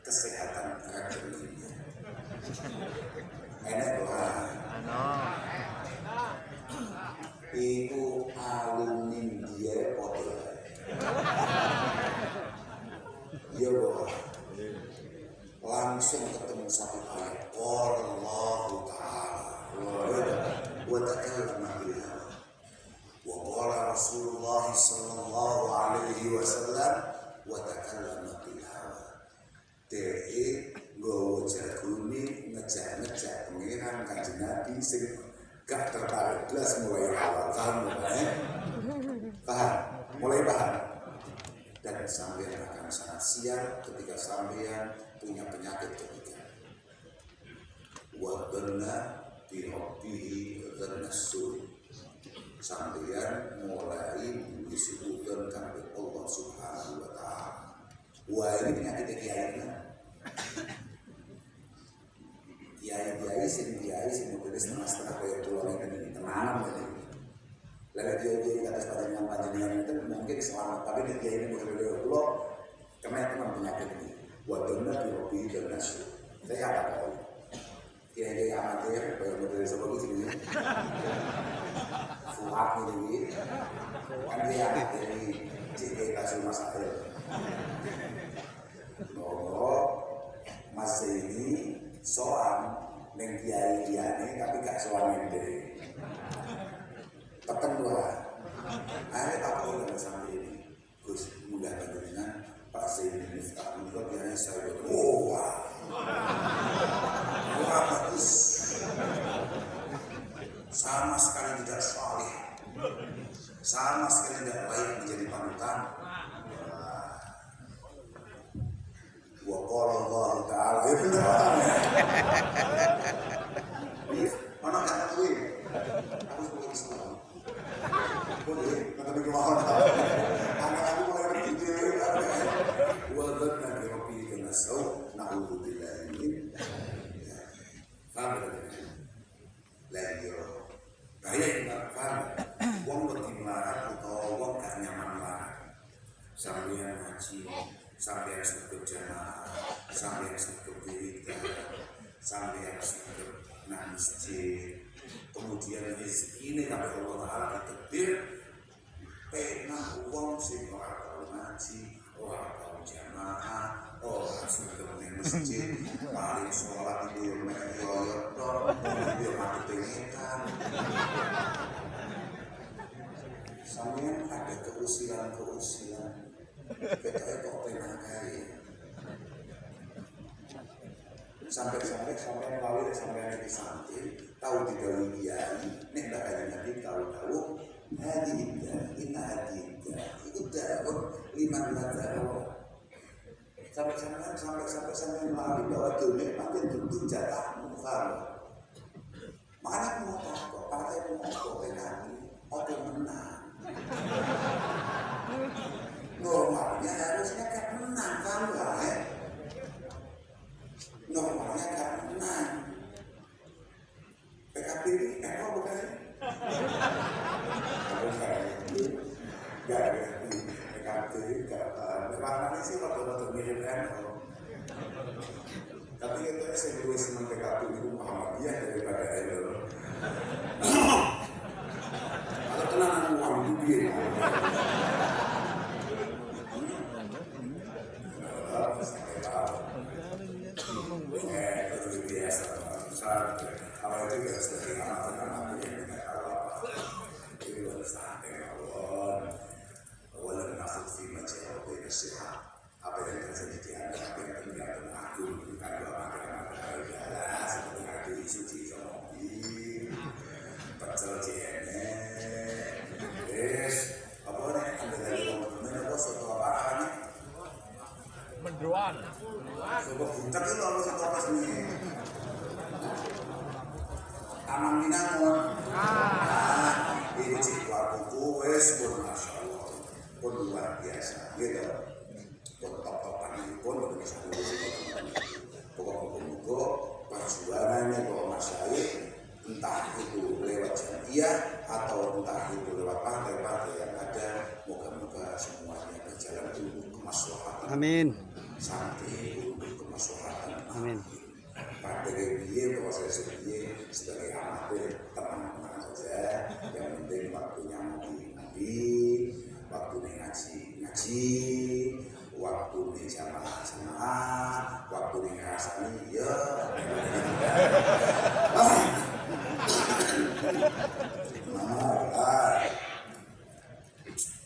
kesehatan ekonominya. Enak ora? Iku alumni dia podo. Ya Allah, langsung ketemu satu ayat Allahu Ta'ala wa takallama bil hawa wa qala Rasulullah sallallahu alaihi wasallam wa takallama bil hawa. Dhe'e nggawa jagone ngejak-ngejak pengiran Kanjeng Nabi sing gak tertarik blas mulai awal kamu paham? Mulai paham? Dan sampean akan sangat siap ketika sampean punya penyakit ketiga. Wa dhanna bi rabbihi dhannasul. Sampean mulai disebutkan kanggo Allah Subhanahu wa taala. Wah, ini penyakit kiai. Kiai sing modelis setengah kaya tulang ini tenanan ini. Lalu dia kata sepanjang panjenengan itu mungkin selamat, tapi dia ini model pulau kena teman penyakit ini. Wadonna birobi dan nasu. Saya apa tahu? Kiai amatir, kayak model seperti ini. Fuak ini, kan dia dari JK kasus masalah. Oh, mas ini soal neng kiai ini, tapi gak soal ini. Tekan dua, akhirnya tak boleh dengan sampai ini. Gus mudah dengan Pak Zaini Miftah juga biasanya saya bilang, oh wah, bagus, sama sekali tidak saleh, sama sekali tidak baik menjadi panutan. Wa qala Allah Ta'ala, itu benar. Mana kata gue? Aku sebagai Islam. Boleh, kata dia mohon. Anak-anak mulai berpikir, wadat nabi Rabbi kena sau, na'udzubillah ini. Faham tak? Lagi bahaya kita faham. Wong lebih marah atau wong gak nyaman marah. Sambil ngaji, sambil sujud jamaah, sambil sujud wiridan, sambil sujud nang masjid. Kemudian rezeki ini kami Allah Ta'ala ditetir pena uang sing ora tau ngaji, ora tau jamaah, ora sujud ning masjid, paling sholat itu yang meyoyot tok, yo mati pengetan. Sampeyan ada keusilan-keusilan. Betoke kok penak kae. Sampai melalui sampai di santri tahu didawi kiai nek ndak ada nabi tahu inna hadidah itu dawuh 5 tahun sampai melalui bahwa dunia makin tentu jatahmu kalau makanya mau kok partai mau kok penani oke menang normalnya harusnya kan menang kan normalnya kan menang PKB ini apa bukan? Gak PKB warnanya sih rata-rata mirip NU tapi itu saya lebih senang PKB itu Muhammadiyah daripada NU kalau tenang uang duit itu biasa kalau itu ya sebagai anak-anak yang tidak tahu apa itu harus tahan Allah walau nafsu fi majal wa nasihat apa yang terjadi di antara apa yang terjadi aku bukan doa makanan seperti hati suci kemobi pecel jene apa nih anda dari teman-teman apa soto apa nih mendoan soto buncak itu apa soto apa sih Taman Minangun. Ini cikwa buku wes pun masya Allah pun luar biasa gitu. Pun top-topan ini pun bisa pokok-pokok perjuangannya kalau masyarakat entah itu lewat jamiah atau entah itu lewat partai-partai yang ada, moga-moga semuanya berjalan untuk kemaslahatan. Amin. Sampai untuk kemaslahatan. Amin. Pada dia proses dia sebagai amatir tenang-tenang saja. Yang penting waktunya ngaji, waktunya ngaji, waktunya jamaah, waktunya ngerasani ya.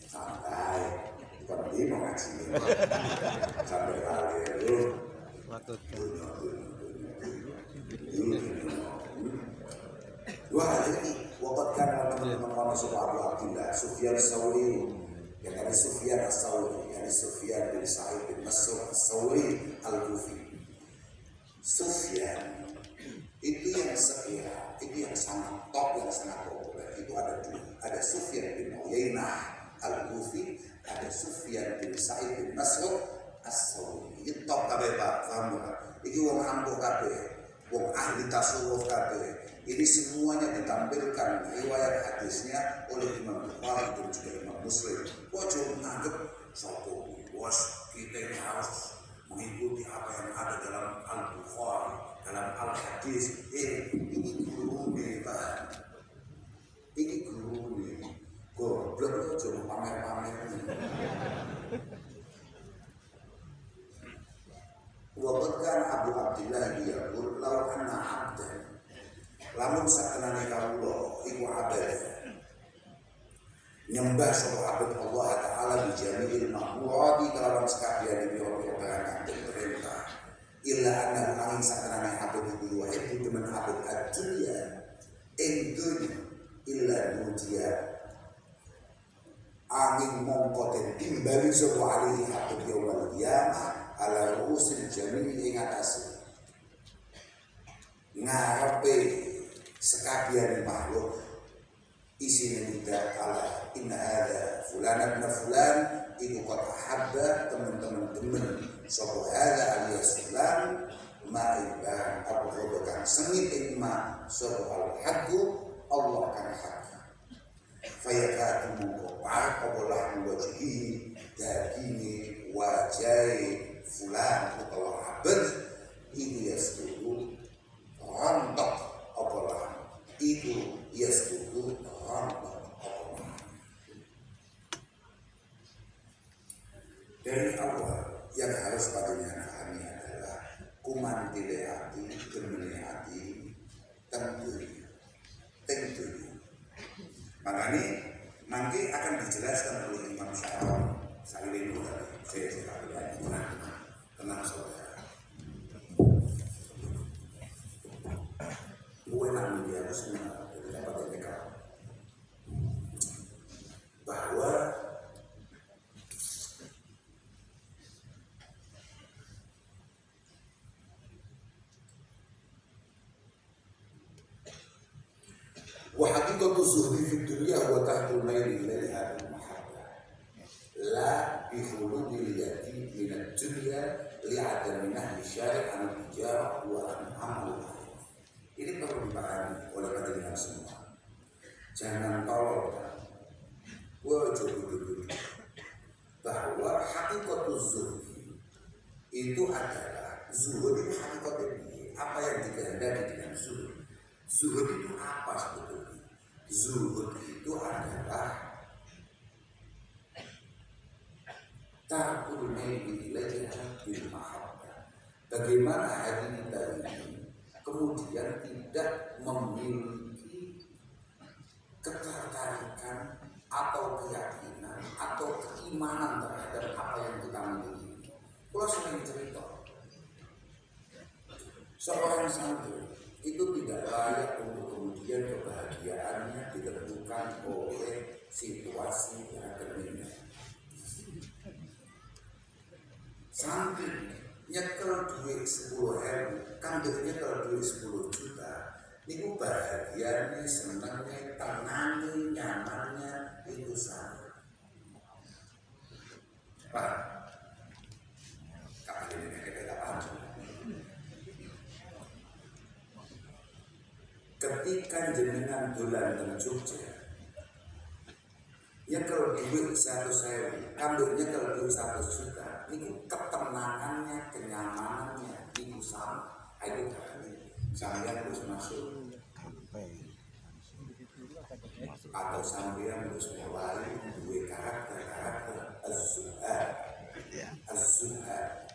Santai, penting mau ngaji. Sampai kali itu. Patut. Dua hal ini wakatkan teman-teman Abu Abdillah Sufyan As-Sawri yang ada Sufyan As-Sawri yang Sufyan bin Sa'id bin Mas'ud As-Sawri Al-Kufi. Sufyan itu yang setia, itu yang sangat top, yang sangat populer. Itu ada dua, ada Sufyan bin Uyainah Al-Kufi, ada Sufyan bin Sa'id bin Mas'ud As-Sawri. Itu top kabeh Pak, paham Pak? Iki wong ampuh kabeh, wong ahli tasawuf kabeh. Ini semuanya ditampilkan riwayat hadisnya oleh Imam Bukhari dan juga Imam Muslim. Ojo menganggap sopo bos, kita ini harus mengikuti apa yang ada dalam Al-Bukhari, dalam Al-Hadis. Ini guru nih Pak, ini guru nih. Goblok ojo pamer-pamer nih. Wabahkan Abu Abdillah yaqul law anna 'abdan lamun sakenane kawula iku abad nyembah sapa abad Allah taala bi jami'il ma'murati kalawan sakabehane pira-pira barang kang perintah illa anna angin sakenane abad iku wa itu temen abad ad-dunya ing dunya illa nudia angin mongko den timbali sapa ali abad yaumul qiyamah ala rusul jami'i ing atase ngarepe sekabian makhluk isinya tidak ala inna hadza fulan ibn fulan iku qad ahabba teman-teman demen sapa hadza alias fulan ma'ibah apa kang sengit ing ma sapa al-haqqu Allah kan hak fayakatu mongko apa wajhi dagine wajai fulan utawa abad ini yasbudu rontok apalah itu yasbudu rontok apalah. Dari awal yang harus padanya kami adalah kumantile hati, gemene hati, tentunya. Makanya Nanti akan dijelaskan oleh Imam Syarawi. Saya ini saya sekali lagi tenang saudara. Wewenang media itu semua dari dapat TPK bahwa وحقيقة الزهد في الدنيا هو تحت الميل إليها بالمحبة لا بخلود اليتيم من الدنيا لعدم نهي الشارع عن التجارة وعن عمل الخير. Ini perlu dipahami oleh kalian semua. Jangan tolol wajib dulu bahwa hakikat zuhud itu adalah zuhud itu hakikatnya apa yang dikehendaki dengan zuhud. Zuhud itu apa sebetulnya? Zuhud itu adalah tarkul maili ilaiha bil mahabbah. Bagaimana hati kita ini kemudian tidak memiliki ketertarikan atau keyakinan atau keimanan terhadap apa yang kita miliki. Kalau sering cerita seorang santri itu tidak layak untuk kemudian kebahagiaannya ditentukan oleh situasi akademiknya. Santri nyekel duit 10.000, kandil nyekel duit 10 juta. Niku bahagianya, senangnya, tenangnya, nyamannya itu sama. Pak, kapan ini kita paham? Ketika jenengan dolan teng Jogja, nyekel duit 100.000, kandil nyekel duit 100 juta, niku ketenangannya, kenyamanannya itu sama. Itu tadi sampeyan harus masuk atau sampeyan harus mulai dua karakter az-zuhad. Az-zuhad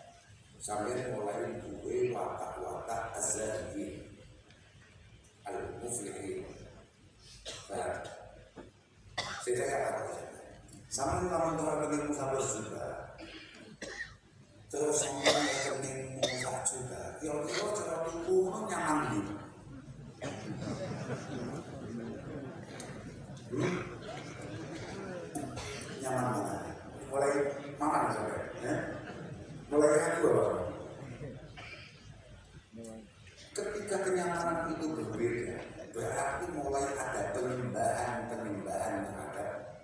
sampeyan mulai dua watak az-zahidin al-muflihin. Saya katakan sampeyan lamun teman-teman sampai juga terus sampeyan rekening musak juga kira-kira cara tuku nyaman gitu. Nyaman mana? Mulai mana sampai? Mulai aku apa? Ketika kenyamanan itu berbeda, berarti mulai ada penyembahan terhadap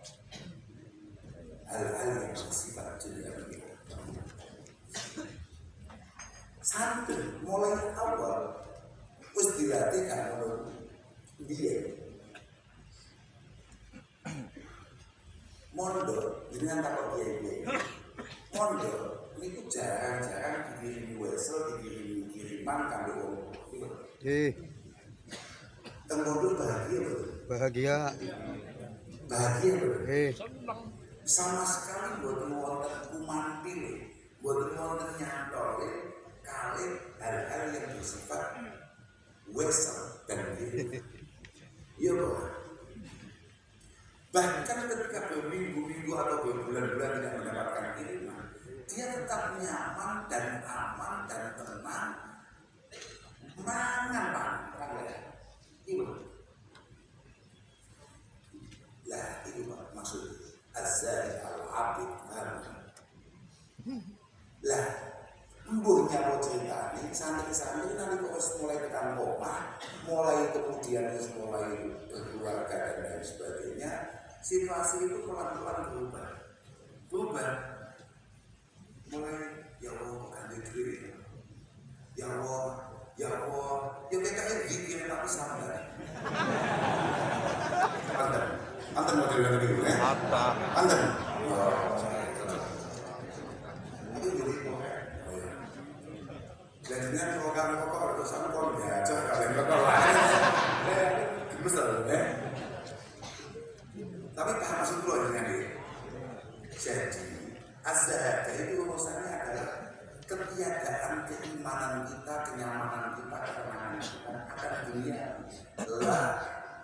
hal-hal yang bersifat dunia. Santri mulai awal wis dilatihkan oleh dia mondok dengan takut dia mondok itu jarang-jarang dikirimi wesel, dikirimi kiriman kami om. Tengkodul bahagia betul. Bahagia betul. Sama sekali buat wonten kumantil, buat wonten nyantol kali hal-hal yang bersifat wesel dan kiriman. Iya boh. Bahkan ketika berminggu-minggu atau berbulan-bulan tidak mendapatkan kiriman, dia tetap nyaman dan aman dan tenang. Mangan Pak, itu. Lah itu Pak maksud az-zahid al-abid. Lah mbuhnya mau cerita ini santri-santri nanti kok mulai tekan koma, mulai kemudian mulai berkeluarga dan lain sebagainya, situasi itu pelan-pelan berubah. Mulai ya Allah ganti diri, ya Allah, ya kayak gitu tapi sama. Anten mau cerita gitu ya? Anten. Jadinya kalau kami pokok atau sama kalau diajak kalian pokok lain, besar Tapi paham maksud lo dengan dia. Jadi az-zahad itu urusannya adalah ketiadaan keimanan kita, kenyamanan kita, ketenangan kita akan dunia. La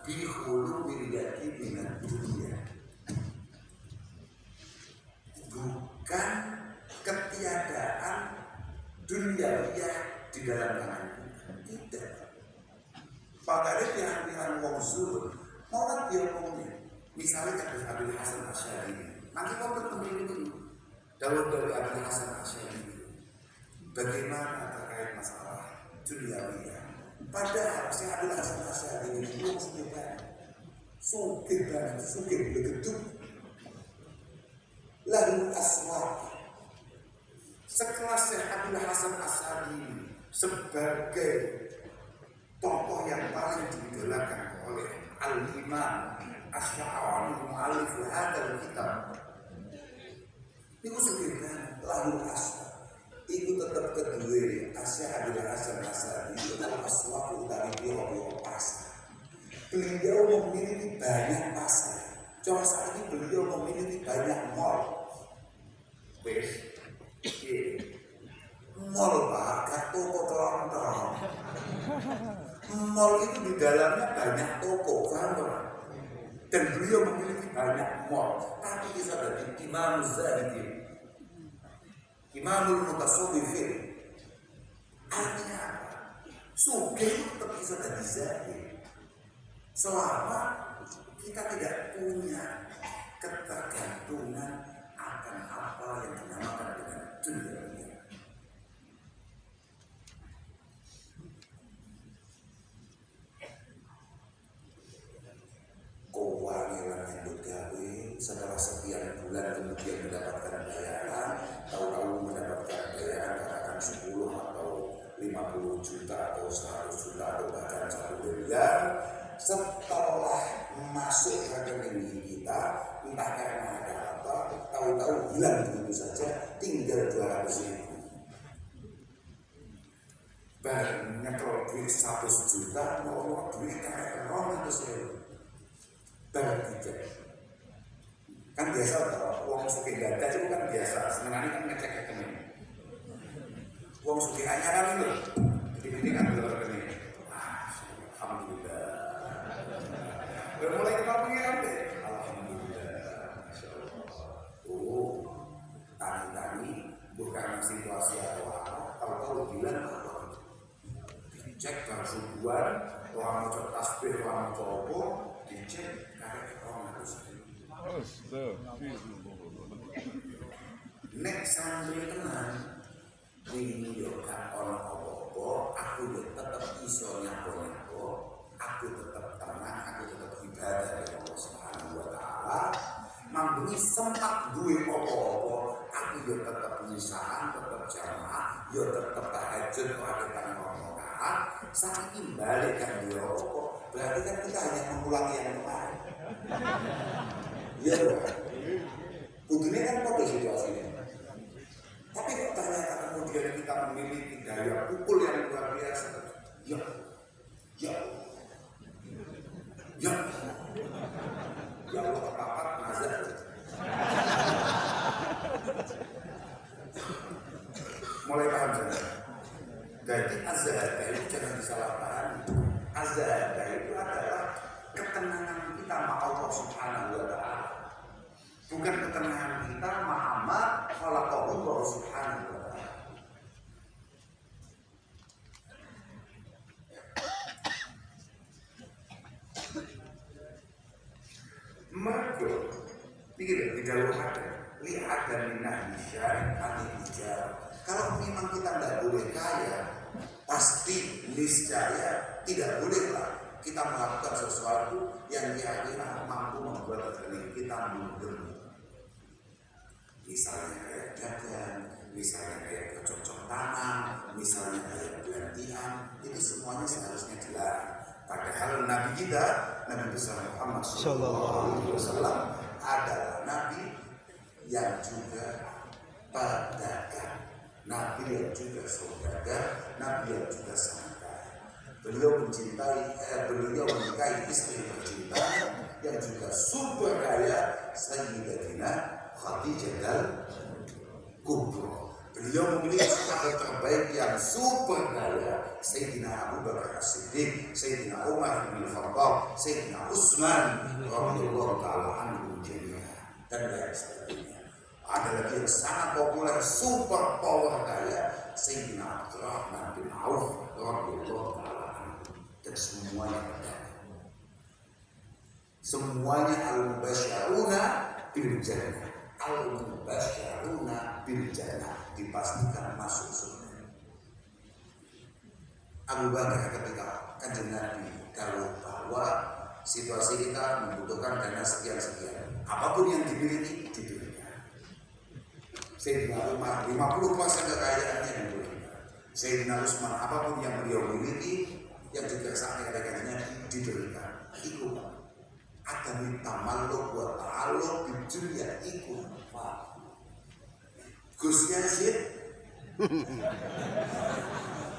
bihulu biryati minat dunia. dalam tangan tidak. Padahal pilihan-pilihan wong zuhud, orang dia ngomongnya. Misalnya kata Abil Hasan Asy'ari, nanti kau bertemu itu. Dalam dari Abil Hasan Asy'ari, bagaimana terkait masalah duniawiyah? Padahal si Abil Hasan Asy'ari itu sugih banget, sugih begitu. Lalu aswaq sekelas Abil Hasan Asy'ari sebagai tokoh yang paling diidolakan oleh Al-Imam Asy'ari mu'allif hadzal kitab. Iku sebenarnya lalu aswaq. Iku tetap kedua Abil Hasan Asy'ari itu aswaq dari biro pasar. Beliau memiliki banyak pasar. Contoh saat ini beliau memiliki banyak mall. Mall Pak, toko terang-terang. Mall itu di dalamnya banyak toko, paham? Dan beliau memiliki banyak mall. Tapi bisa dari Imam Zahidin, Imamul Mutasawwifin. Artinya apa? Sugih itu tetap bisa dari zahid. Selama kita tidak punya ketergantungan akan apa yang dinamakan dengan dunia. Keuangan yang bergawe setelah sekian bulan kemudian mendapatkan bayaran, tahu-tahu mendapatkan bayaran katakan 10 atau 50 juta atau 100 juta atau bahkan 1 miliar. Setelah masuk rekening kita, entah karena ada apa, tahu-tahu hilang begitu saja, tinggal 200.000. Baru nyetor duit 100 juta, mau duit kayak 200.000. Baru tidak. Kan biasa uang suki dada itu kan biasa, senengannya kan ngecek rekening. Uang suki anyaran itu, ini kan belum rekening. Alhamdulillah. Mulai kenal pengiran deh. Alhamdulillah. Oh, tani-tani bukan situasi atau apa. Kalau bilang apa? Dicek pada subuhan, orang mau tasbih, orang mau coba, dicek karek orang harus. Nek santri tenan, ini yo kan orang apa-apa, aku yo tetap iso nyapa-nyapa, aku tetap tenang, aku tetap ibadah kepada Allah Subhanahu wa taala. Mambuni sempat duwe apa-apa, aku yo tetap nisaan, tetap jamaah, yo tetap tahajud pada tanggal rakaat. Saiki balik kan yo apa? Berarti kan kita hanya mengulangi yang kemarin. Iya kan? Kudune kan pada situasinya. Tapi kok ternyata kemudian kita memiliki daya pukul yang luar biasa. Ya Allah kepapat nazar. Mulai paham saja. Jadi azhar itu jangan disalahpahami. Azhar itu adalah ketenangan kita sama Allah Subhanahu wa taala. Bukan ketenangan kita Muhammad khalaqahullah Subhanahu wa taala. Mergo pikir di dalam hadis lihat dan minah syari al-ijar. Kalau memang kita tidak boleh kaya, pasti niscaya tidak bolehlah kita melakukan sesuatu yang kira-kira mampu membuat rekening kita mundur. Misalnya kayak dagang, misalnya kayak bercocok tanam, misalnya kayak pelantian, itu semuanya seharusnya dilarang. Padahal Nabi kita, Nabi besar Muhammad SAW adalah Nabi yang juga pedagang, Nabi yang juga saudagar, Nabi yang juga santai. Beliau menikahi istri tercinta yang juga super kaya, Sayyidatina Khadijah al-Kubra. Beliau memiliki sahabat terbaik yang super kaya, Sayyidina Abu Bakar As-Siddiq, Sayyidina Umar bin Khattab, Sayyidina Utsman radhiyallahu taala anhu jami'an dan lain sebagainya. Ada lagi yang sangat populer, super power kaya, Sayyidina Abdurrahman bin Auf radhiyallahu taala anhu, dan semuanya berdamai. Semuanya al-mubasysyaruna bil jannah. Al-mubasysyaruna bil jannah, dipastikan masuk surga. Abu Bakar ketika Kanjeng Nabi kalau bahwa situasi kita membutuhkan dana sekian-sekian, apapun yang dimiliki diberikan. Sayyidina Umar 50% kekayaannya diberikan. Sayyidina Utsman apapun yang beliau miliki yang dikersakkan oleh Kanjeng Nabi diberikan. Iku ada tamalluq wa ta'alluq bil dunya iku. Gus Yazid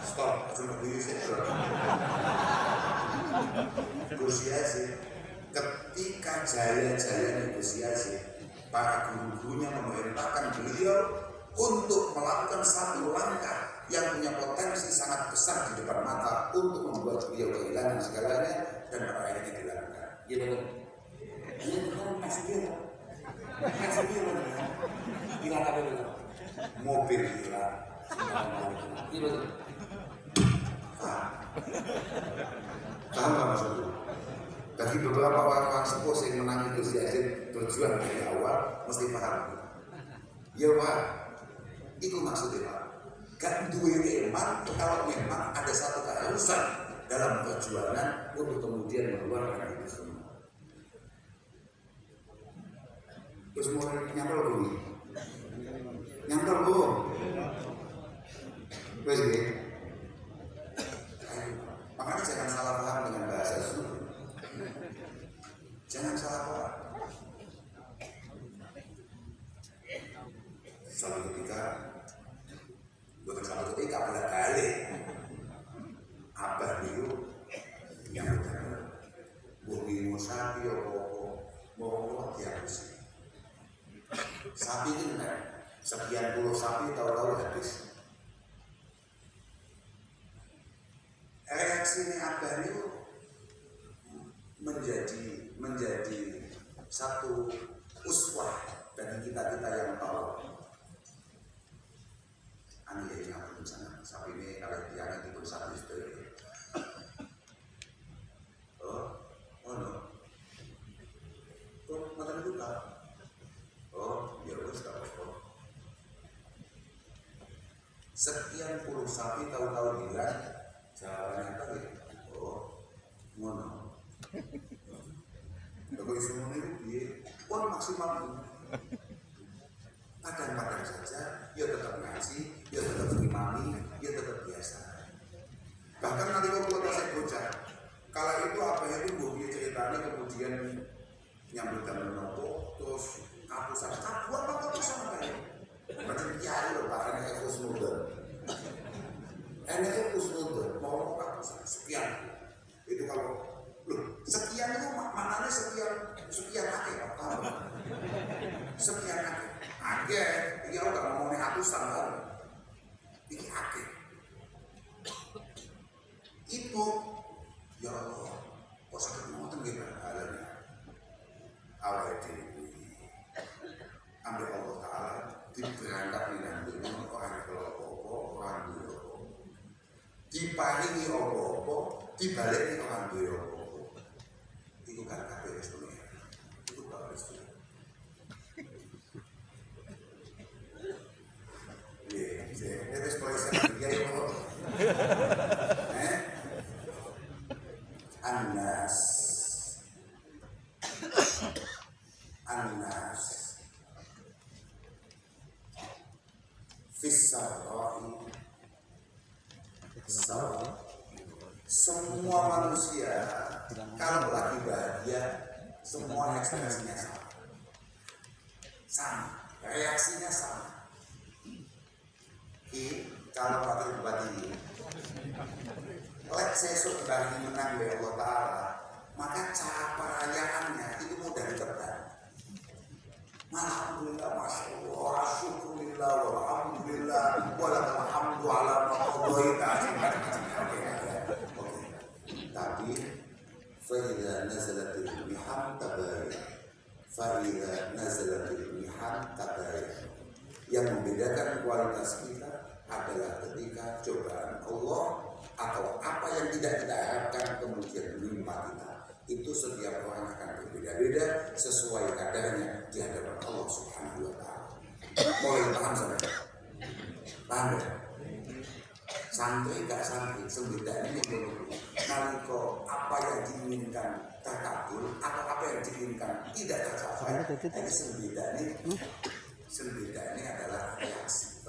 stop, cuma dulu saya. Gus Yazid ketika jaya-jayanya Gus Yazid, para guru-gurunya memerintahkan beliau untuk melakukan satu langkah yang punya potensi sangat besar di depan mata untuk membuat beliau kehilangan segalanya, dan pada akhirnya dilakukan. Iya betul. Ini kan kasih dia, hilang apa itu? Mobil hilang. Iya betul. Paham nggak maksudnya? Bagi beberapa orang sepuh yang menang itu Yazid berjuang dari awal mesti paham. Ya Pak, itu maksudnya Pak. Gak duwe iman kalau memang ada satu keharusan dalam perjuangan untuk kemudian mengeluarkan itu semua. Terus mulai nyantol dulu. Nyantol dulu. Wes nggih. Makanya jangan salah paham dengan bahasa Sunda. Jangan salah paham. Suatu ketika, bukan suatu ketika, pada kali abah itu yang benar, bukan sapi mau dihabis. Sapi itu benar, sekian puluh sapi tahu-tahu habis. Reaksi ini abah itu menjadi satu uswah bagi kita yang tahu. Ini yang belum sana. Sapi ini kalau dia itu sapi itu. Oh no. Kok mata itu tak? Oh, ya wes tak apa. Sekian puluh sapi tahu-tahu bilang jawabannya apa ya? Oh, ngono. Kalau semua itu dia, pun maksimal. Kadang-kadang saja, dia tetap ngaji, dia tetap imami, dia tetap biasa. Bahkan nanti kalau saya bocah, kalau itu apa itu dia ceritanya kemudian nyambutkan menopo, terus kapusan, buat apa kapusan apa ya? Macam kiai loh, Pak, enaknya khusnudon. Enaknya khusnudon, mau kapusan, sekian. Itu kalau, loh, sekian itu maknanya sekian akeh, apa? Sekian akeh. Akeh, dia udah ngomongin ratusan kan. Ini akeh. Itu, ya Allah, kok sakit ngoten gimana halnya? Awal diri ambil Allah Ta'ala diberangkat di dalam dunia orang kalau orang dulu diparingi apa-apa dibalik orang dulu itu kan kabeh wis dunia itu bagus dunia. Itu polisi dia itu Anas Fisaroi semua manusia kalau lagi bahagia semua ekspresinya sama, reaksinya sama. Kalau pakai debat ini lek sesuk bagi menang dari Allah Ta'ala, maka cara perayaannya itu mudah ditebak. Alhamdulillah, Masya Allah, syukurillah, walhamdulillah, walhamdu ala maqdoita. Tapi fa'idha nazalatil mihan tabayyan, fa'idha nazalatil mihan tabayyan. Yang membedakan kualitas kita adalah ketika cobaan Allah atau apa yang tidak kita harapkan kemudian menimpa kita. Itu setiap orang akan berbeda-beda sesuai kadarnya di hadapan Allah Subhanahu wa Ta'ala. Mulai paham sampai? Paham ya? Santri gak santri, sembeda ini menurut naliko apa yang diinginkan terkabul atau apa yang diinginkan tidak tercapai. Jadi sembeda ini adalah reaksi.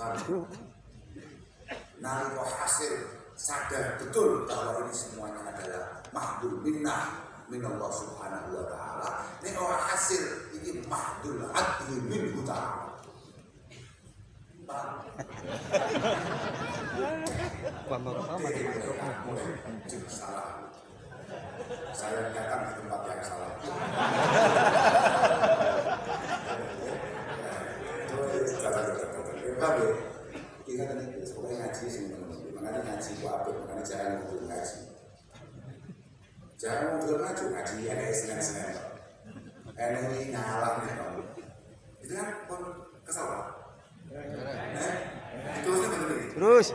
Naliko hasil sadar betul bahwa ini semuanya adalah mahdul minnah minallah Subhanahu wa Ta'ala. Ini orang hasil ini mahdul adli minhu ta'ala. Salah. Saya datang di tempat yang salah. Kita tadi sebenarnya ngaji sih teman-teman. Makanya ngaji itu apa? Makanya jangan ngobrol ngaji. Jangan ngobrol ngaji ada senang-senang. Ini ngalah nih kamu. Itu kan kesalahan. Terus.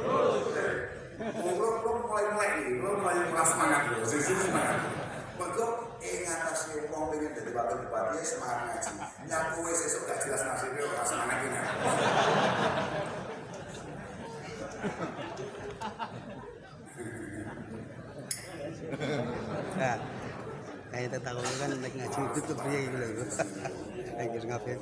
Lo mulai nih, lo mulai merasa semangat lo, semangat. Betul, ngatasi orang pengen jadi debat-debatnya semangat ngaji. Nyaku wes esok gak jelas nasibnya orang semangat ini. Nah, kayak kita tahu kan naik ngaji tutup dia gitu loh. Lagi ngapain?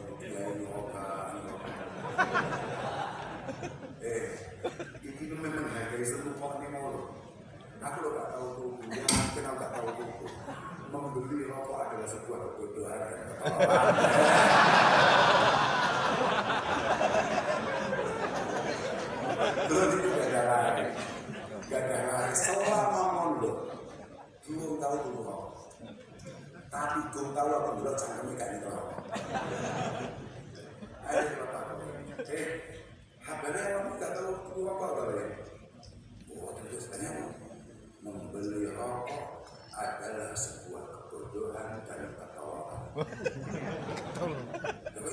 Ini memang dari seluruh ini mau. Aku lo gak tahu tuh, mungkin aku gak tahu tuh. Membeli rokok adalah sebuah kebodohan. Belum itu gak ada lari. Selama mondok, belum tahu tuh rokok. Tapi belum tahu apa belum cangkemnya gak gitu rokok. Ayo kita tahu. Habarnya kamu gak tahu tuh rokok apa ya? Oh tentu saja membeli rokok adalah sebuah kebodohan dan ketawakan. Tapi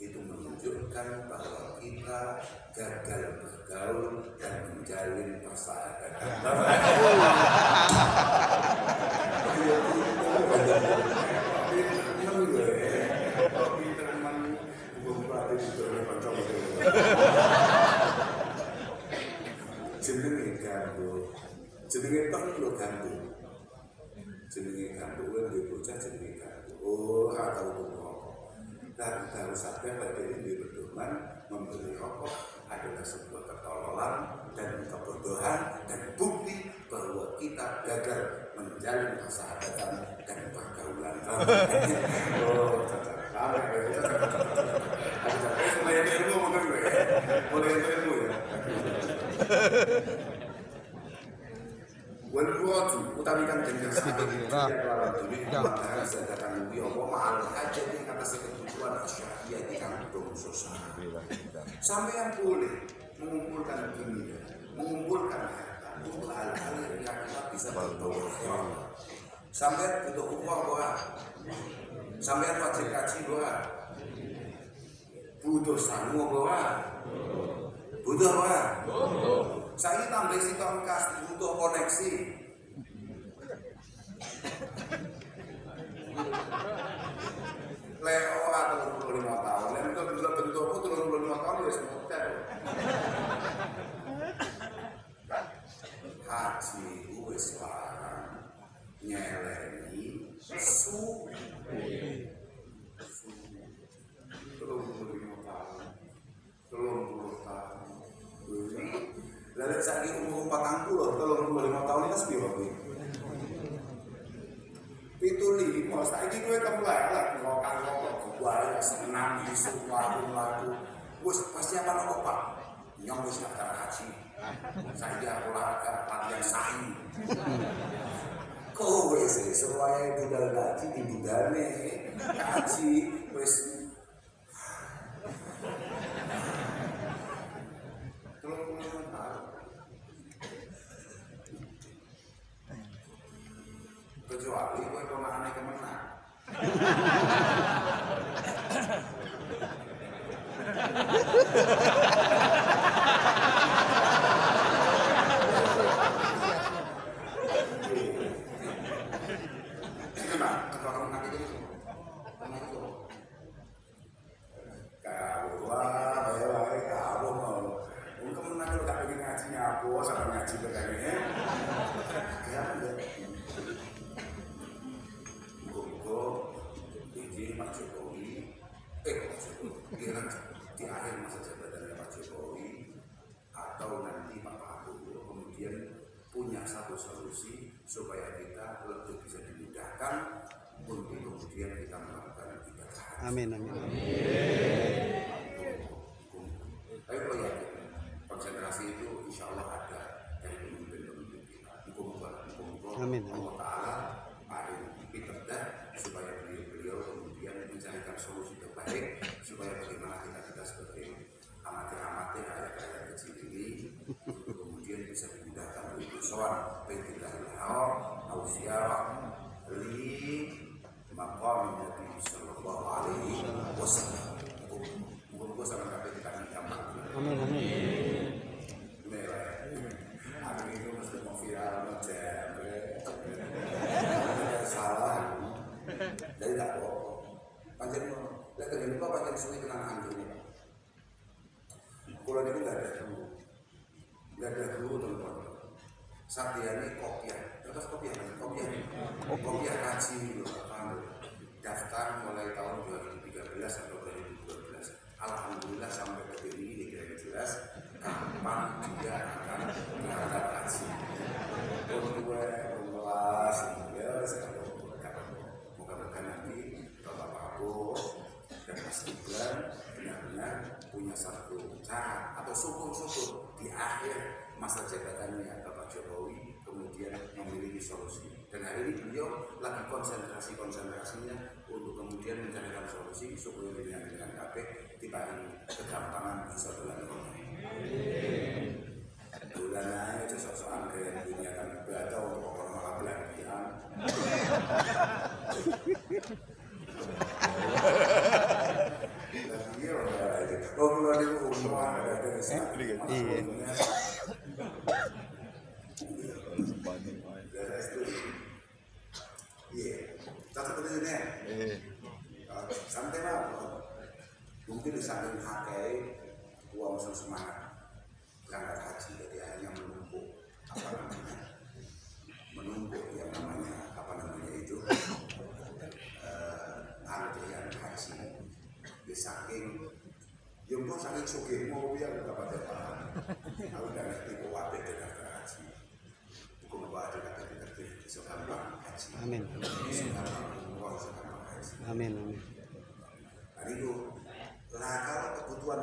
itu menunjukkan bahwa kita gagal bergaul dan menjalin persahabatan. Jenenge gandul, jenenge perlu gandul, jenenge gandul kan dia bocah jenenge gandul. Oh, atau rokok. Dan kita harus sadar bahwa ini berdoman membeli rokok adalah sebuah ketololan dan kebodohan dan bukti bahwa kita gagal menjalin persahabatan dan pergaulan. Oh, mulai ilmu mungkin ya, mulai ilmu ya. Walwatu utamikan dengan sahabat ini bahkan sedangkan dia mahal aja di atas kebutuhan syariah di kampung sosial. Sampai yang boleh mengumpulkan dunia, mengumpulkan harta untuk hal-hal yang kita bisa berdoa. Sampai butuh uang doa, sampai wajib kaji doa, butuh sangu doa, butuh doa. Saya tambah si tongkas butuh koneksi. Leo atau 25 tahun, dan bentuk-bentukku 25 tahun ya semuanya. Haji wis larang nyeleni su 35 tahun, 30 tahun. Lalu saiki umur 40, 35 tahun itu sepiro kuwi? 75, saiki kowe kemulai lah rokok wae senam isu lagu. Wis persiapan apa, Pak? Nyong wis daftar haji. Saya olahraga latihan sa'i. Kowe sesuk wae budal haji di budane. Haji wis kecuali kowe ponakane kemenang. solusi supaya kita lebih bisa dimudahkan untuk kemudian kita melakukan ibadah. Amin, amin. Tapi kalau yakin konsentrasi itu insya Allah ada dari pemimpin-pemimpin kita. Muka-muka Amin. Allah Ta'ala paling pintar supaya beliau kemudian mencarikan solusi terbaik supaya bagaimana kita sebagai amatir-amatir rakyat-rakyat kecil ini kemudian bisa dimudahkan untuk soal Baitillahil Haram au ziarah li maqam Nabi sallallahu alaihi wasallam. Muka-muka sama kabeh kita gampang. Amin, amin. Aku itu mesti mau viral macam salah. Jadi tak apa. Panjang lihat ke lupa panjang suwi kenangan ini. Kalau ini nggak ada guru teman-teman. Satyani kopiah, terus kopiah haji daftar mulai tahun 2013 atau 2012. Alhamdulillah sampai detik ini kira-kira jelas kapan dia akan berangkat haji. Berkelas, ya sekarang moga-moga nanti Bapak Prabowo dan Mas Gibran benar-benar punya satu cara atau syukur-syukur di akhir masa jabatannya Bapak Jokowi kemudian memiliki solusi. Dan hari ini beliau lagi konsentrasinya untuk kemudian mencarikan solusi supaya dengan KB dibanding kegampangan bisa berlaku. Bulan aja sosokan kayak dunia kan baca untuk orang malah belantian. Oh, bulan itu umuran ada satu kemudian santai lah. Mungkin di samping hakai uang semangat berangkat haji, jadi hanya menumpuk yang namanya itu antrian haji. Di saking jumlah saking sugih mau biar dapat paham. Kalau udah ngerti kuwatir dengan haji, hukum kuwatir kata bisa gampang haji. Amin. Amin, amin. Nah itu, lah kalau kebutuhan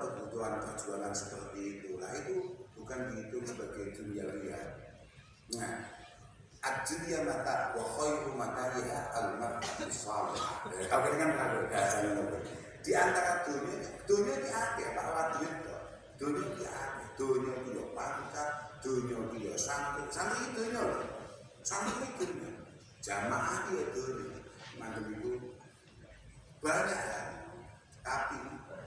perjuangan seperti itu, lah itu bukan dihitung sebagai dunia liar. Nah, ad-dunya mata wa khairu matariha al-mar'atu salihah. Kalau ini kan ada bahasanya di antara dunia di akhir, Pak Wadid. Dunia di akhir, dunia itu pangkat, dunia itu santri itu dunia. Santri itu dunia. Jamaah itu dunia. Mandem itu banyak, tapi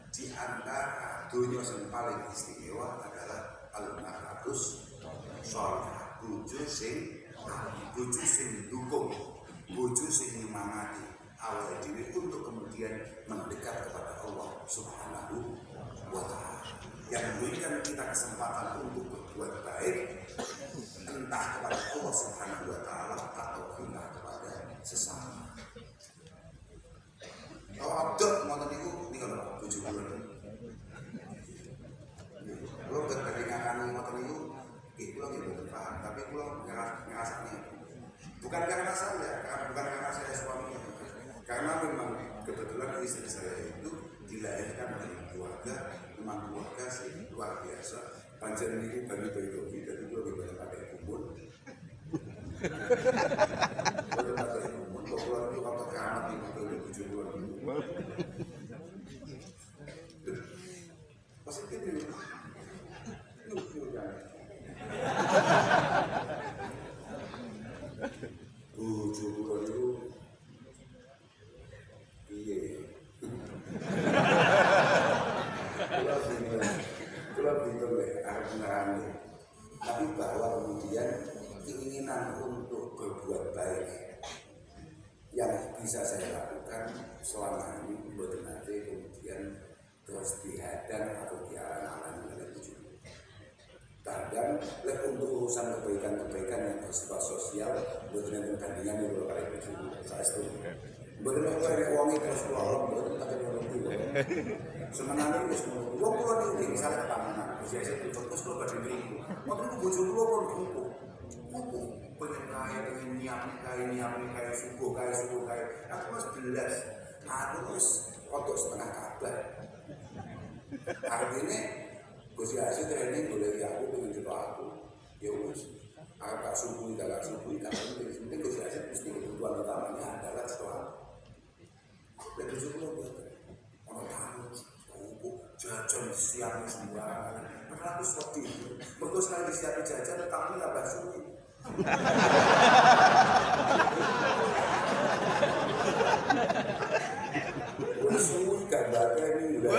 di antara dunia yang paling istimewa adalah al-mar'atus salihah. Bojo sing dukung, bojo sing nyemangati awal diri untuk kemudian mendekat kepada Allah Subhanahu wa Ta'ala, yang memberikan kita kesempatan untuk berbuat baik entah kepada Allah Subhanahu wa Ta'ala atau entah kepada sesama. Kalau ada ngoten niku kalau bojo kula. Kalau keterdengaran ngoten niku kula nggih boten paham, tapi kula ngrasakne. Bukan karena saya suaminya. Karena memang kebetulan istri saya itu dilahirkan dari keluarga, memang keluarga sih luar biasa. Panjang ini bagi-bagi kopi, dan itu lebih banyak pakai kumpul. Boleh pakai kumpul, kok keluar itu waktu kiamat itu lebih tujuh bulan dulu. Positif ini. Tujuh bulan itu tapi bahwa kemudian keinginan untuk berbuat baik yang bisa saya lakukan selama ini buat nanti kemudian terus dihadang atau dihalang-halangi oleh tujuan. Kadang untuk urusan kebaikan-kebaikan yang bersifat sosial buat nanti tandingan yang berkali tujuan saya setuju. Bukan orang uangnya terus keluar, bukan pakai orang tua. Semenangan itu semua, dua puluh ini misalnya keamanan, biasa itu terus keluar dari diri. Waktu itu bujur dua puluh pengen kaya subuh kaya. Aku harus belas. Aku harus untuk setengah kabar. Artinya, Gus Yasir training boleh aku pengen cerita aku. Ya wis, agak subuh, kalau penting Gus Yasir mesti kebutuhan utamanya adalah cerita aku. Dan tujuh puluh orang tahu, jajan siapin sembarangan. Padahal aku seperti itu. Betul sekali disiapin jajan, tamu nggak basuh. Udah suwi gambarnya ini udah.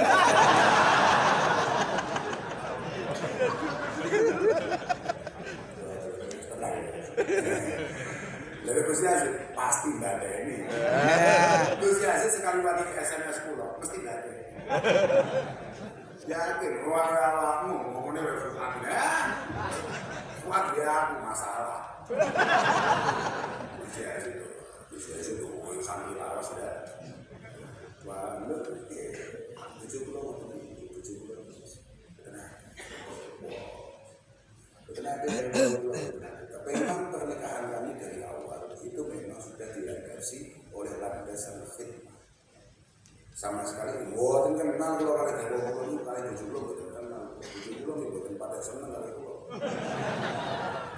Lalu Gus Yasir pasti nggak ada ini. Gus Yasir sekali lagi SMS pulau mesti nggak ada. Yakin ruang awakmu ngomongnya berfuat ya. Fuad ya aku masalah. Gus Yasir itu sambil lawas ya. Wah, lu 70 tapi memang pernikahan kami dari awal itu memang sudah dilandasi oleh landasan khidmah. Sama sekali, bukan kenal kalau kali dari kali 70 bukan kenal, 70 bukan pada senang kali itu.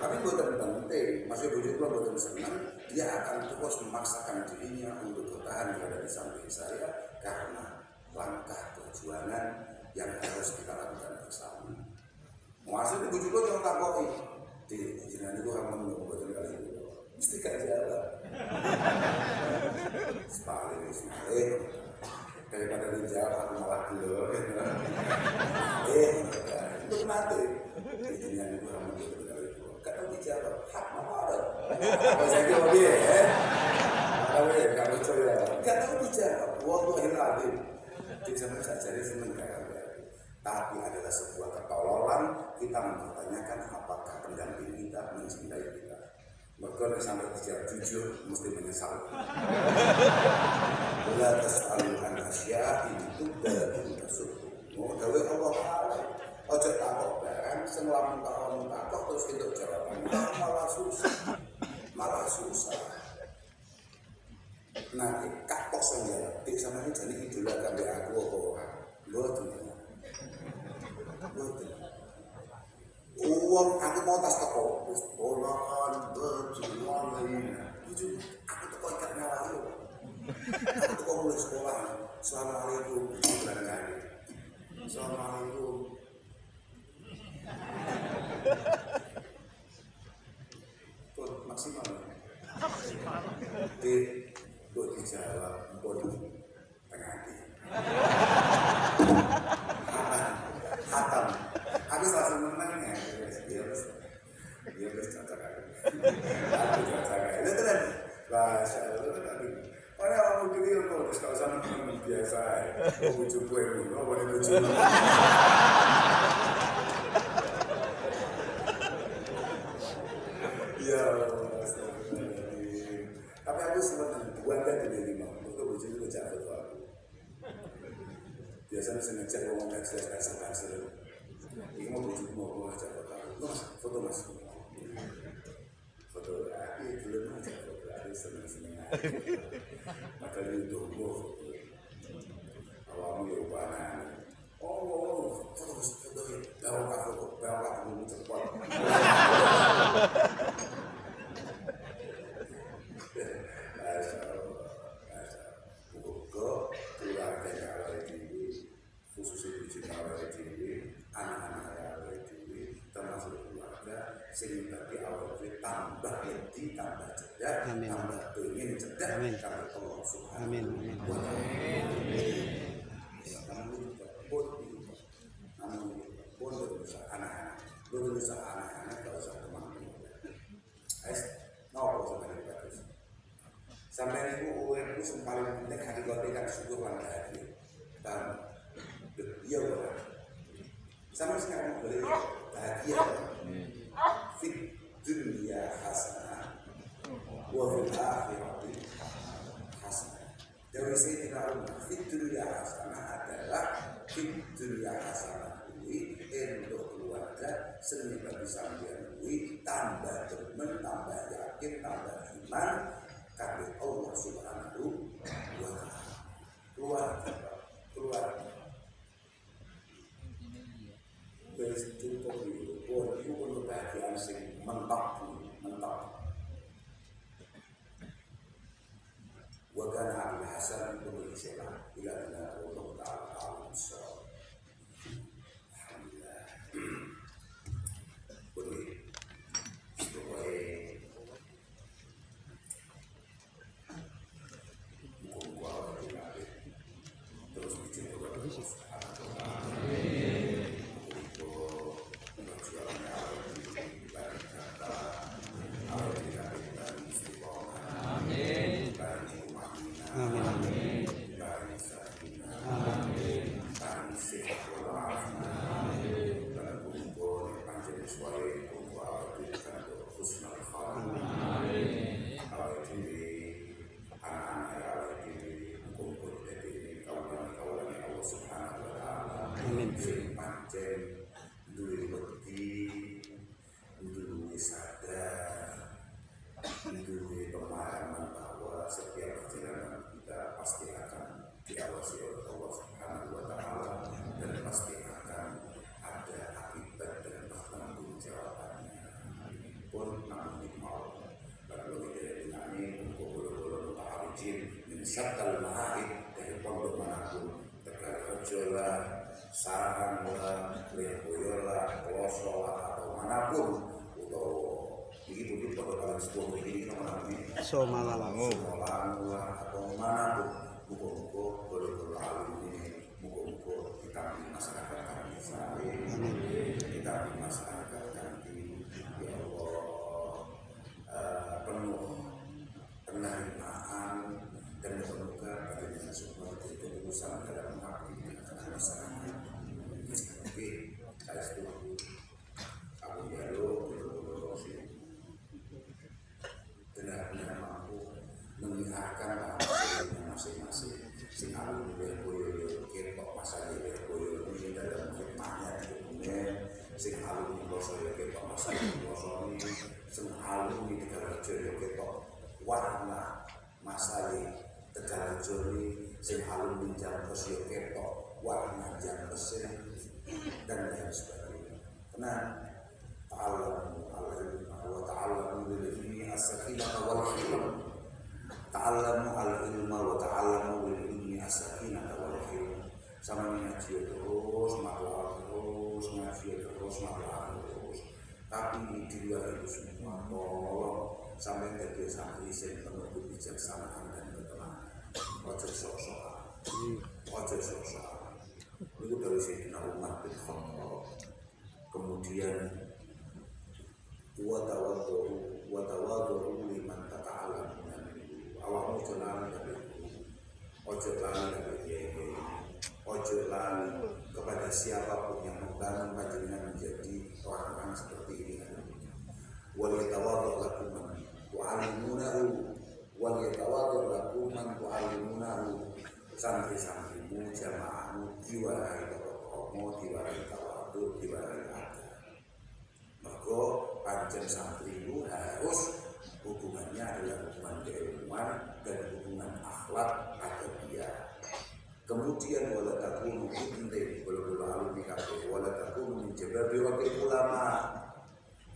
Tapi bukan penting, masih 70 bukan senang, dia akan terus memaksakan dirinya untuk bertahan berada di samping saya karena langkah perjuangan yang harus kita lakukan bersama. Masih di bujuk lo jangan takoi. Di jenengan itu orang menunggu kali itu. Mesti gak jalan. Sekali. Daripada dijawab aku malah gelo. Itu mati. Di jenengan itu orang menunggu kali itu. Gak tahu dijawab. Hak apa ada? Apa saya kira dia ya? Gak percaya. Gak tahu dijawab. Wallahual adzim. Di zaman saya jadi seneng kayak tapi adalah sebuah ketololan kita mempertanyakan apakah pendamping kita mencintai kita. Mereka sampai dijawab jujur mesti menyesal. Bila tas'aluhan asya itu dari suku. Mau dawe Allah Taala. Ojo takok barang sing lamun takok terus entuk jawaban. Malah susah. Nah, kapok saja. Dik sama ini jadi idola kabeh aku apa ora. Mboten. Uang aku mau tas teko, sekolahan berjuang ini. Itu aku teko ikat nyawa lu. Aku teko mulai sekolah. Assalamualaikum, Assalamualaikum. Tuh maksimal. Di buat dijawab, buat tengah hati. Hatam, aku selalu menangnya. Dia cocok aku. Aku cocok. Itu kan bahasa itu kan. Orang orang mungkin itu terus kalau sama teman biasa. Oh bujuk gue dulu, oh boleh bujuk. Ya, tapi aku sebenarnya buatnya tidak lima. Untuk bujuk itu jatuh aku. Biasanya saya ngecek ngomong ekses. Ini mau bujuk mau ngajak foto. Mas, foto mas. Foto ini dulu aja foto. Ada seneng. Maka itu foto. Awalnya ya ubanan. Oh, foto. Bawa dulu cepat. Sehingga bagi awal itu tambah lebih, tambah cerdas, tambah pengen cerdas karena Allah Subhanahu wa Ta'ala. Namun pun berusaha anak-anak kalau saya kemampuan. Nol sampai bagus. Sampai itu UMU paling penting hakikatnya syukur dan bahagia. Dan dia orang sama sekarang boleh bahagia. Fit dunia hasanah wa fil akhirati hasanah. Dari Sayyidina Umar, fit dunia hasanah adalah fit dunia hasanah ini untuk keluarga seni bagi sambian ini tambah demen sing mentok. Wa kana al hasan bin Islam ila Allah ta'ala al-sawab. Alhamdulillah. Boleh. Sing pancen duwe wedi, duwe sadar, duwe pemahaman bahwa setiap perjalanan kita pasti akan diawasi oleh Allah Subhanahu wa Ta'ala dan pasti akan ada akibat dan tanggung jawabannya. Pun namun mau lalu tidak dinami untuk bolo-bolo ta'arijin min syattal mahahid dari pondok manapun Tegalrejo lah, Sarang lah, Lirboyo lah, Peloso lah, atau manapun atau begitu pada kalian sebuah begini namanya Somalangu lah, atau manapun muka-muka berlalu ini, muka-muka kita di masyarakat kami saling, kita di masyarakat kami, ya Allah penuh penerimaan dan semoga pada semua ketulusan dalam aktivitas masyarakat. Oke, saya setuju. Aku jalo benar-benar mampu menyiarkan bahasa masing-masing. Sing alun berboyo ketok pasal berboyo ini dalam hikmahnya dokumen. Sing alun Peloso ketok pasal Peloso ini, sing alun di Tegalrejo ketok warna masalah Tegalrejo ini, sing alun di Jambres ketok warna Jambres dan lain sebagainya. Karena ta'allamu al-ilma wa ta'allamu bil-ilmi as-sakinata wal-hilm. Ta'allamu al-ilma wa ta'allamu bil-ilmi as-sakinata wal-hilm. Sama ngaji terus, maklum terus, ngaji terus, maklum terus. Tapi di luar itu semua tolong sampai dari santri yang penuh kebijaksanaan dan ketenangan. Ojo sok-sokan. Itu dari Sayyidina Umar bin Khattab. Kemudian wa tawadhu liman tata'allamuna minhu. Awakmu jalan dari ojo lali kepada siapapun yang membangun panjenengan menjadi orang-orang seperti ini. Wal yatawadhu lakum man tu'allimunahu. Santri-santrimu, jamaahmu diwarai tokoh-tokohmu, diwarai tawadhu, diwarai adab. Maka pancen santrimu harus hubungannya adalah hubungan keilmuan dan hubungan akhlak adabiyah. Kemudian wala takunu penting bolo-bolo alun dikate wala takunu min jababi wakil ulama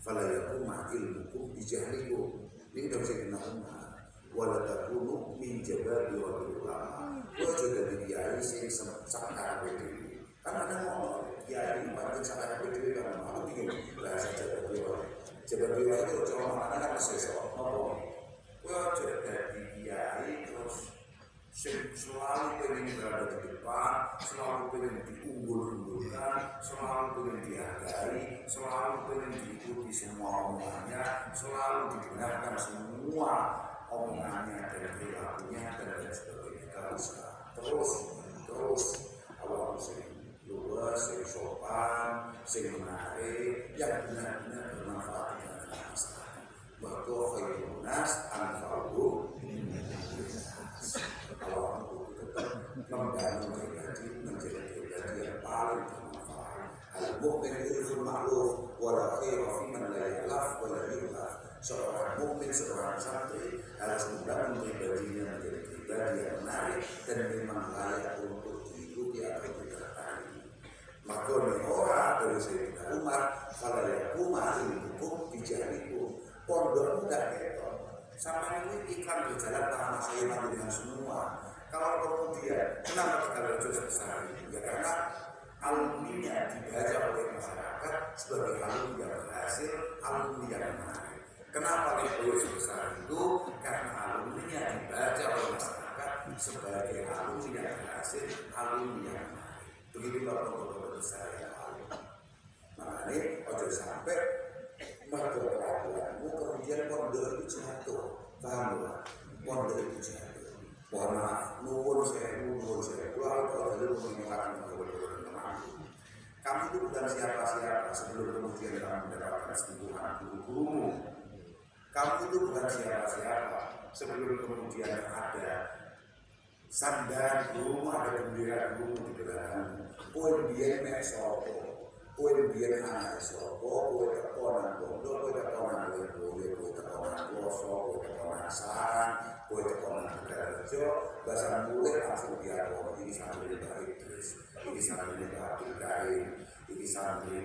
fala yakuma ilmukum bijahlikum. Ini dari Sayyidina Umar. Wala takunu min jababi wakil ulama. Ojo dadi kiai sing sakar dhewe. Kan ada ngomong kiai pancen sakar dhewe kan mau iki bahasa jababi. Jababi itu cuma ana kan sesuk apa. Ojo dadi kiai terus selalu pengen berada di depan, selalu pengen diunggul-unggulkan, selalu pengen dihargai, selalu pengen diikuti semua omongannya, selalu dibenarkan semua omongannya dan perilakunya dan lain sebagainya. Terus awal sing luwes, sing sopan, sing menarik, yang benar-benar bermanfaat dengan masyarakat. Bahwa khairun nas anfa'uhum kalau aku tetap membangun pribadi menjadi pribadi yang paling bermanfaat. Al-mu'min ilful ma'luf wala khaira fi man la ya'laf wala yulaf. Seorang mukmin, seorang santri harus membangun pribadinya menjadi pribadi yang menarik dan memang layak untuk diikuti atau ditertarik. Maka orang dari Sayyidina Umar kalau ya Umar hukum dijadiku pondok enggak gitu. Sama ini iklan berjalan tanpa saya mati dengan semua. Kalau kemudian kenapa kita belajar sebesar ini? Ya karena alumninya dibaca oleh masyarakat sebagai alumni yang berhasil, alumni yang menarik. Kenapa dibaca sebesar itu? Karena alumninya dibaca oleh masyarakat sebagai alumni yang berhasil, alumni yang menarik. Begitu kalau besar yang alumni. Makanya ojo sampai pergerakanmu kemudian pondok itu jatuh, paham nggak? Pondok itu jatuh. Mohon maaf, nuwun saya, kalau dulu mengatakan kamu itu bukan siapa-siapa sebelum kemudian kamu mendapatkan sentuhan guru-gurumu. Kamu itu bukan siapa-siapa sebelum kemudian ada sandaran gurumu, ada bendera gurumu di belakangmu. Kowe biyen mek sapa? Kowe biyen anak sapa? Kowe tekonan pondok, kowe tekonan kowe tekonan kloso, kowe tekonan sarang, kowe tekonan Tegalrejo, bahasa mulai langsung dialog ini sambil dibalik terus. Ini sambil dibalik kain, ini sambil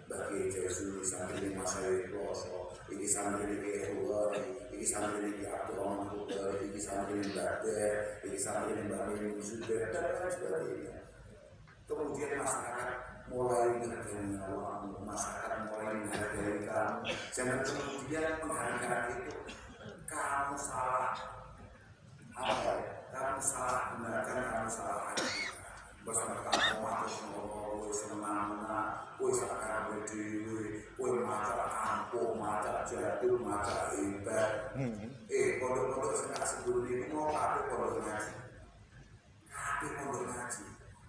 bagi Yesus, sambil Mas Ayu kloso, ini sambil dibalik ini sambil diatur orang muda, ini sambil dibalik, ini sambil dibalik sudah dan lain sebagainya. Kemudian masyarakat mulai menghargai Allah, masyarakat mulai menghargai kamu. Jangan kemudian menghargai itu kamu salah apa ya? Kamu salah gunakan, kamu salah arti. Bersama kamu harus ngomong, semana, kue sekarang berdiri, kue mata kampung, mata jatuh, mata hebat. Pondok-pondok sekarang sebelum ini mau apa pondok ngaji? Tapi pondok ngaji.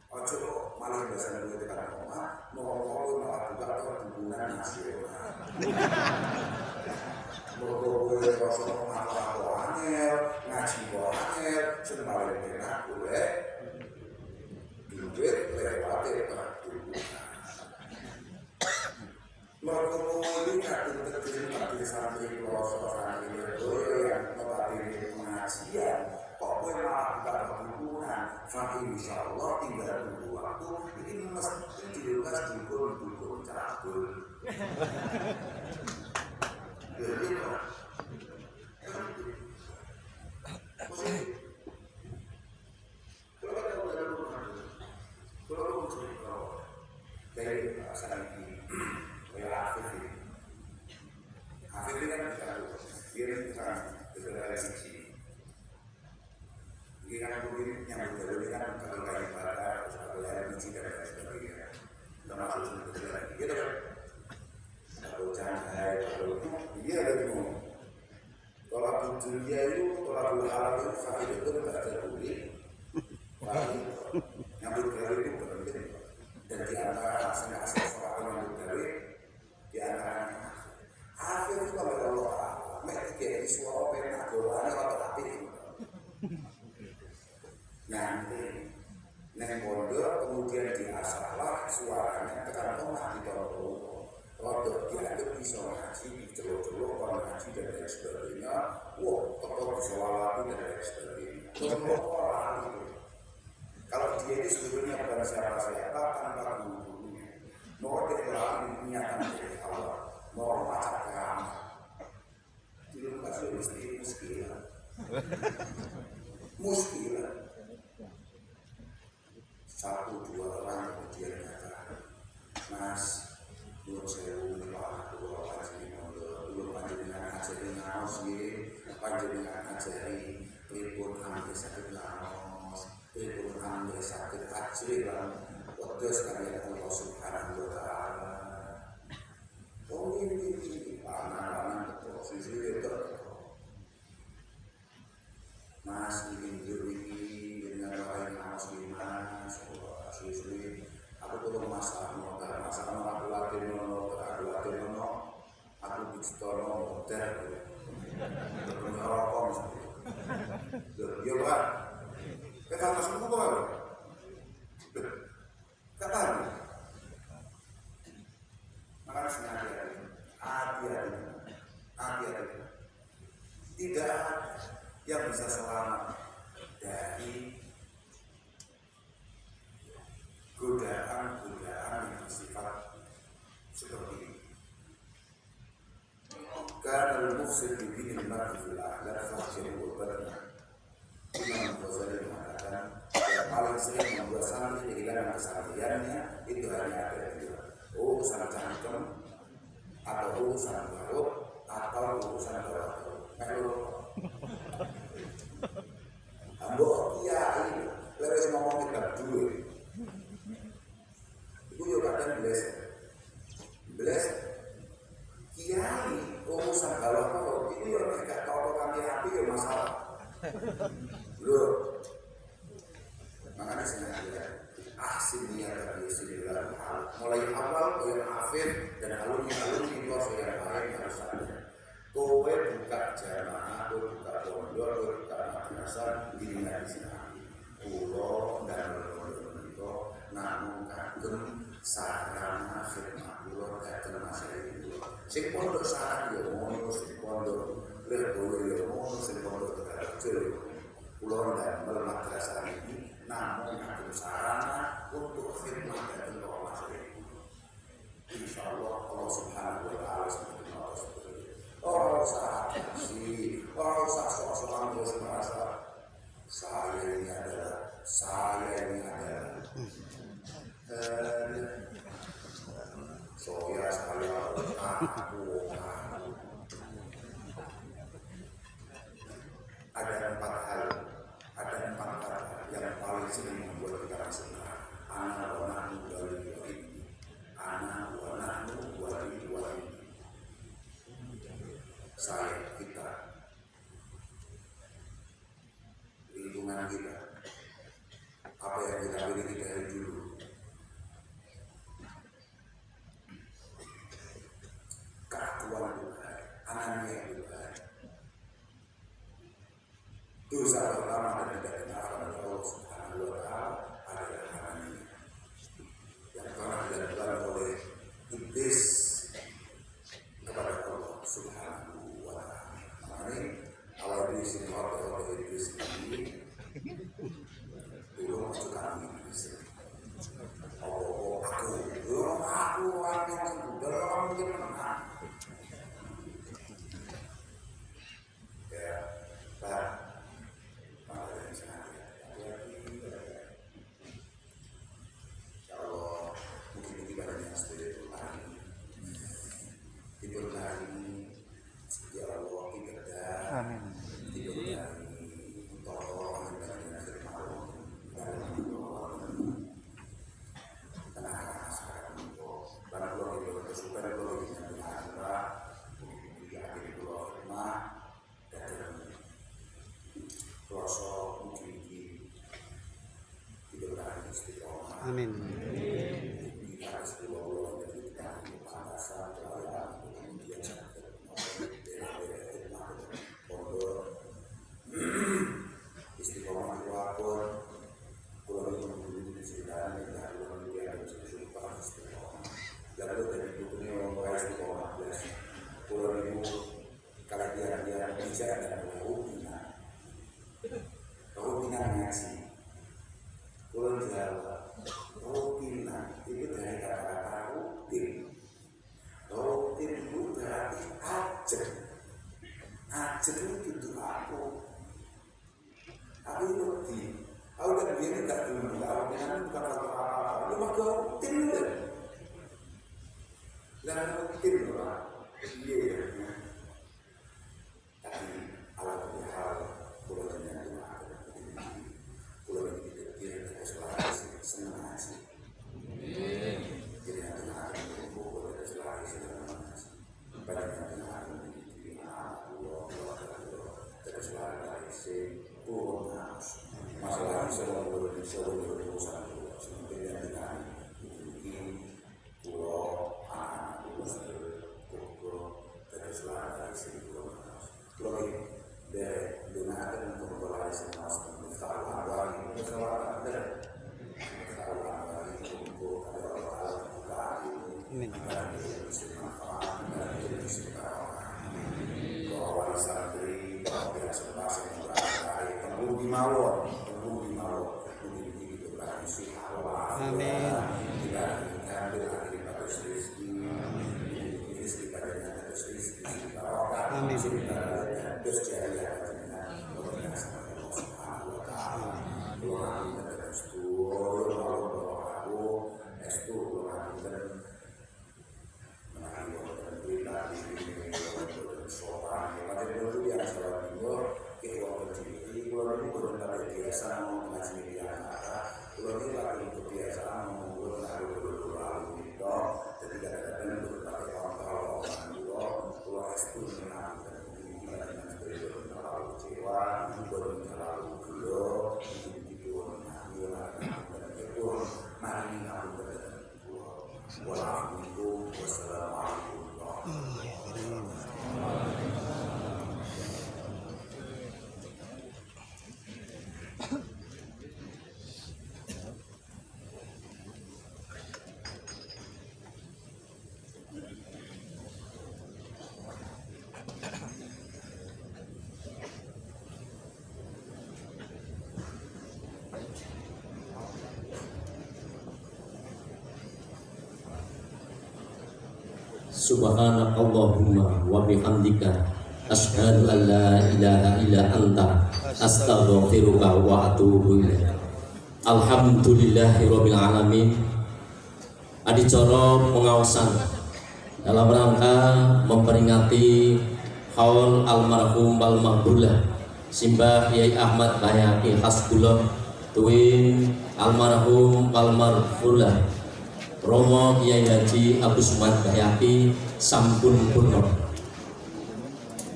Ojo malah bahasa gue tekan koma, mau malah buka perhubungan nasional. Mau gue rasa malah angel, ngaji angel, sembari enak gue, duit lewat perhubungan. Mau ini kartu terjadi di santri pelosok santri itu yang notabene pengajian. Kok gue malah buka perhubungan, tapi insya Allah tinggal tunggu waktu. Ini mesti dilukas dukun cabul. Jadi kok, kalau dari bahasa ini, Hafid ini kan dia bukan dari sisi. Ini kan begini yang berbeda kan kalau kayak ibadah, kalau kayak menci dan lain sebagainya. Termasuk seperti lagi, gitu kan? Kalau jangan, kalau itu dia ada di mana? Kalau dunia itu, kalau halal itu fakir itu tidak terbuli. Yang berkali itu penting. Dan di antara asal-asal orang yang berkali, di antaranya Hafid itu kalau Allah, mereka kayak suara pernah doanya atau tapi nanti neng pondok kemudian diasahlah suaranya tekan omah di pondok rodok diaduk bisa ngaji di celok-celok orang ngaji dan lain sebagainya wah tetap disolawati dan lain sebagainya semua orang itu kalau dia ini sebetulnya bukan siapa-siapa tanpa guru-gurunya mau dia niatan dari Allah mau macam keramat di rumah sudah mesti muskilah satu dua orang kemudian kata Mas belum saya lupa dua panjenengan belum panjenengan ajari naos nggih panjenengan ajari pripun kangge saged naos pripun kangge saged ajri lan wedhus kaliyan Allah Subhanahu wa taala. Oh ini anak-anak posisi itu Mas ingin diri dengan orang yang harus gimana asli aku perlu masalah aku latih nono aku bicara modern punya rokok iya pak kita harus buka apa kata makanya sengaja hati-hati tidak ada yang bisa selamat dari godaan seperti ini. Karena al-mufsid di dini al-mar'i fil akhlaq fahsyari wa badna. Imam Ghazali mengatakan yang paling sering membuat santri kehilangan kesehariannya itu hanya ada dua, urusan cangkem atau urusan perut atau urusan bawah. Ambo kiai leres ngomong kita dulu. Iku yo kadang beles kiai urusan bawah perut itu yo nek toko kami api yo masalah. Loh, makanya sengaja ahsin niat dari sinilah mulai awal yang afir dan alumni itu yang lain harus ada. Kowe buka jamaah, kowe buka pondok, kowe buka madrasah di sini. Kulo dan itu namun kagem sarana khidmat kulo kagem masalah itu. Sing pondok sarana yo ngono, sing pondok leboyo yo ngono, sing pondok kecil. Pulau dan madrasah ini namun ada sarana untuk khidmat dan untuk ini. Insyaallah Allah Subhanahu wa taala seperti orang usah sih, orang usah soal terus merasa saya ini adalah soya sekali aku ada empat hal yang paling sering membuat kita rasa anak wa nahnu wali saya kita lingkungan kita apa yang kita miliki dari dulu keakuan Tuhan anaknya yang Tuhan dosa pertama dan tidak dimaafkan oleh Allah Subhanahu wa taala adalah anaknya yang telah dilakukan oleh iblis kepada Allah Subhanahu wa taala. Makanya Allah di sini oleh iblis ini dulu masuk kami iblis. Aku orang yang dalam mungkin menang. Ya, Pak. Amin. Amin. Amin. terus jadi dengan Allah Subhanahu wa taala. Doa kita restu, aku restu kita menanggung berita di sini soal pada dulu dia salah minggu kehidupan sendiri kalau ini benar biasa mau ngaji dia kalau ini lagi kebiasaan mau benar dulu lalu itu jadi kadang-kadang berbagai orang kalau restu menang dengan terlalu kecewa terlalu gelo itu mari aku Wassalamualaikum Subhanakallahumma wa bihamdika asyhadu an la ilaha illa anta astaghfiruka wa atubu ilaik. Alhamdulillahirabbil alamin. Adicara pengawasan dalam rangka memperingati haul almarhum wal maghfurlah Simbah Kyai Ahmad Bayhaqi Hasbullah tuwin almarhum wal maghfurlah Romo Kyai Haji Agus Sumat Bayhaqi sampun purna.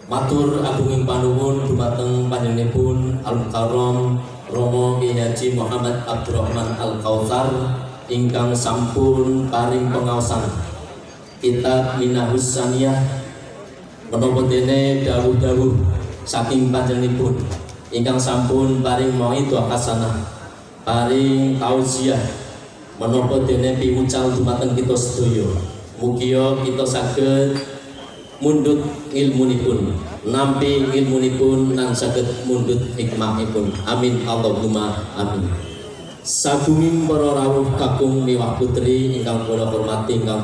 Matur agunging panuwun dumateng panjenenganipun Al-Mukarram Romo Kyai Haji Muhammad Abdurrahman Al-Kautsar ingkang sampun paring pengaosan kitab Minahus Saniyah menapa dene dawuh-dawuh saking panjenenganipun ingkang sampun paring mauidhah hasanah paring tausiah menapa dene piwucal dumateng kita sedaya. Mugia kita saged mundhut ilmunipun, nampi ilmunipun lan saged mundhut hikmahipun. Amin Allahumma amin. Sagunging para rawuh kakung miwah putri ingkang kula hormati ingkang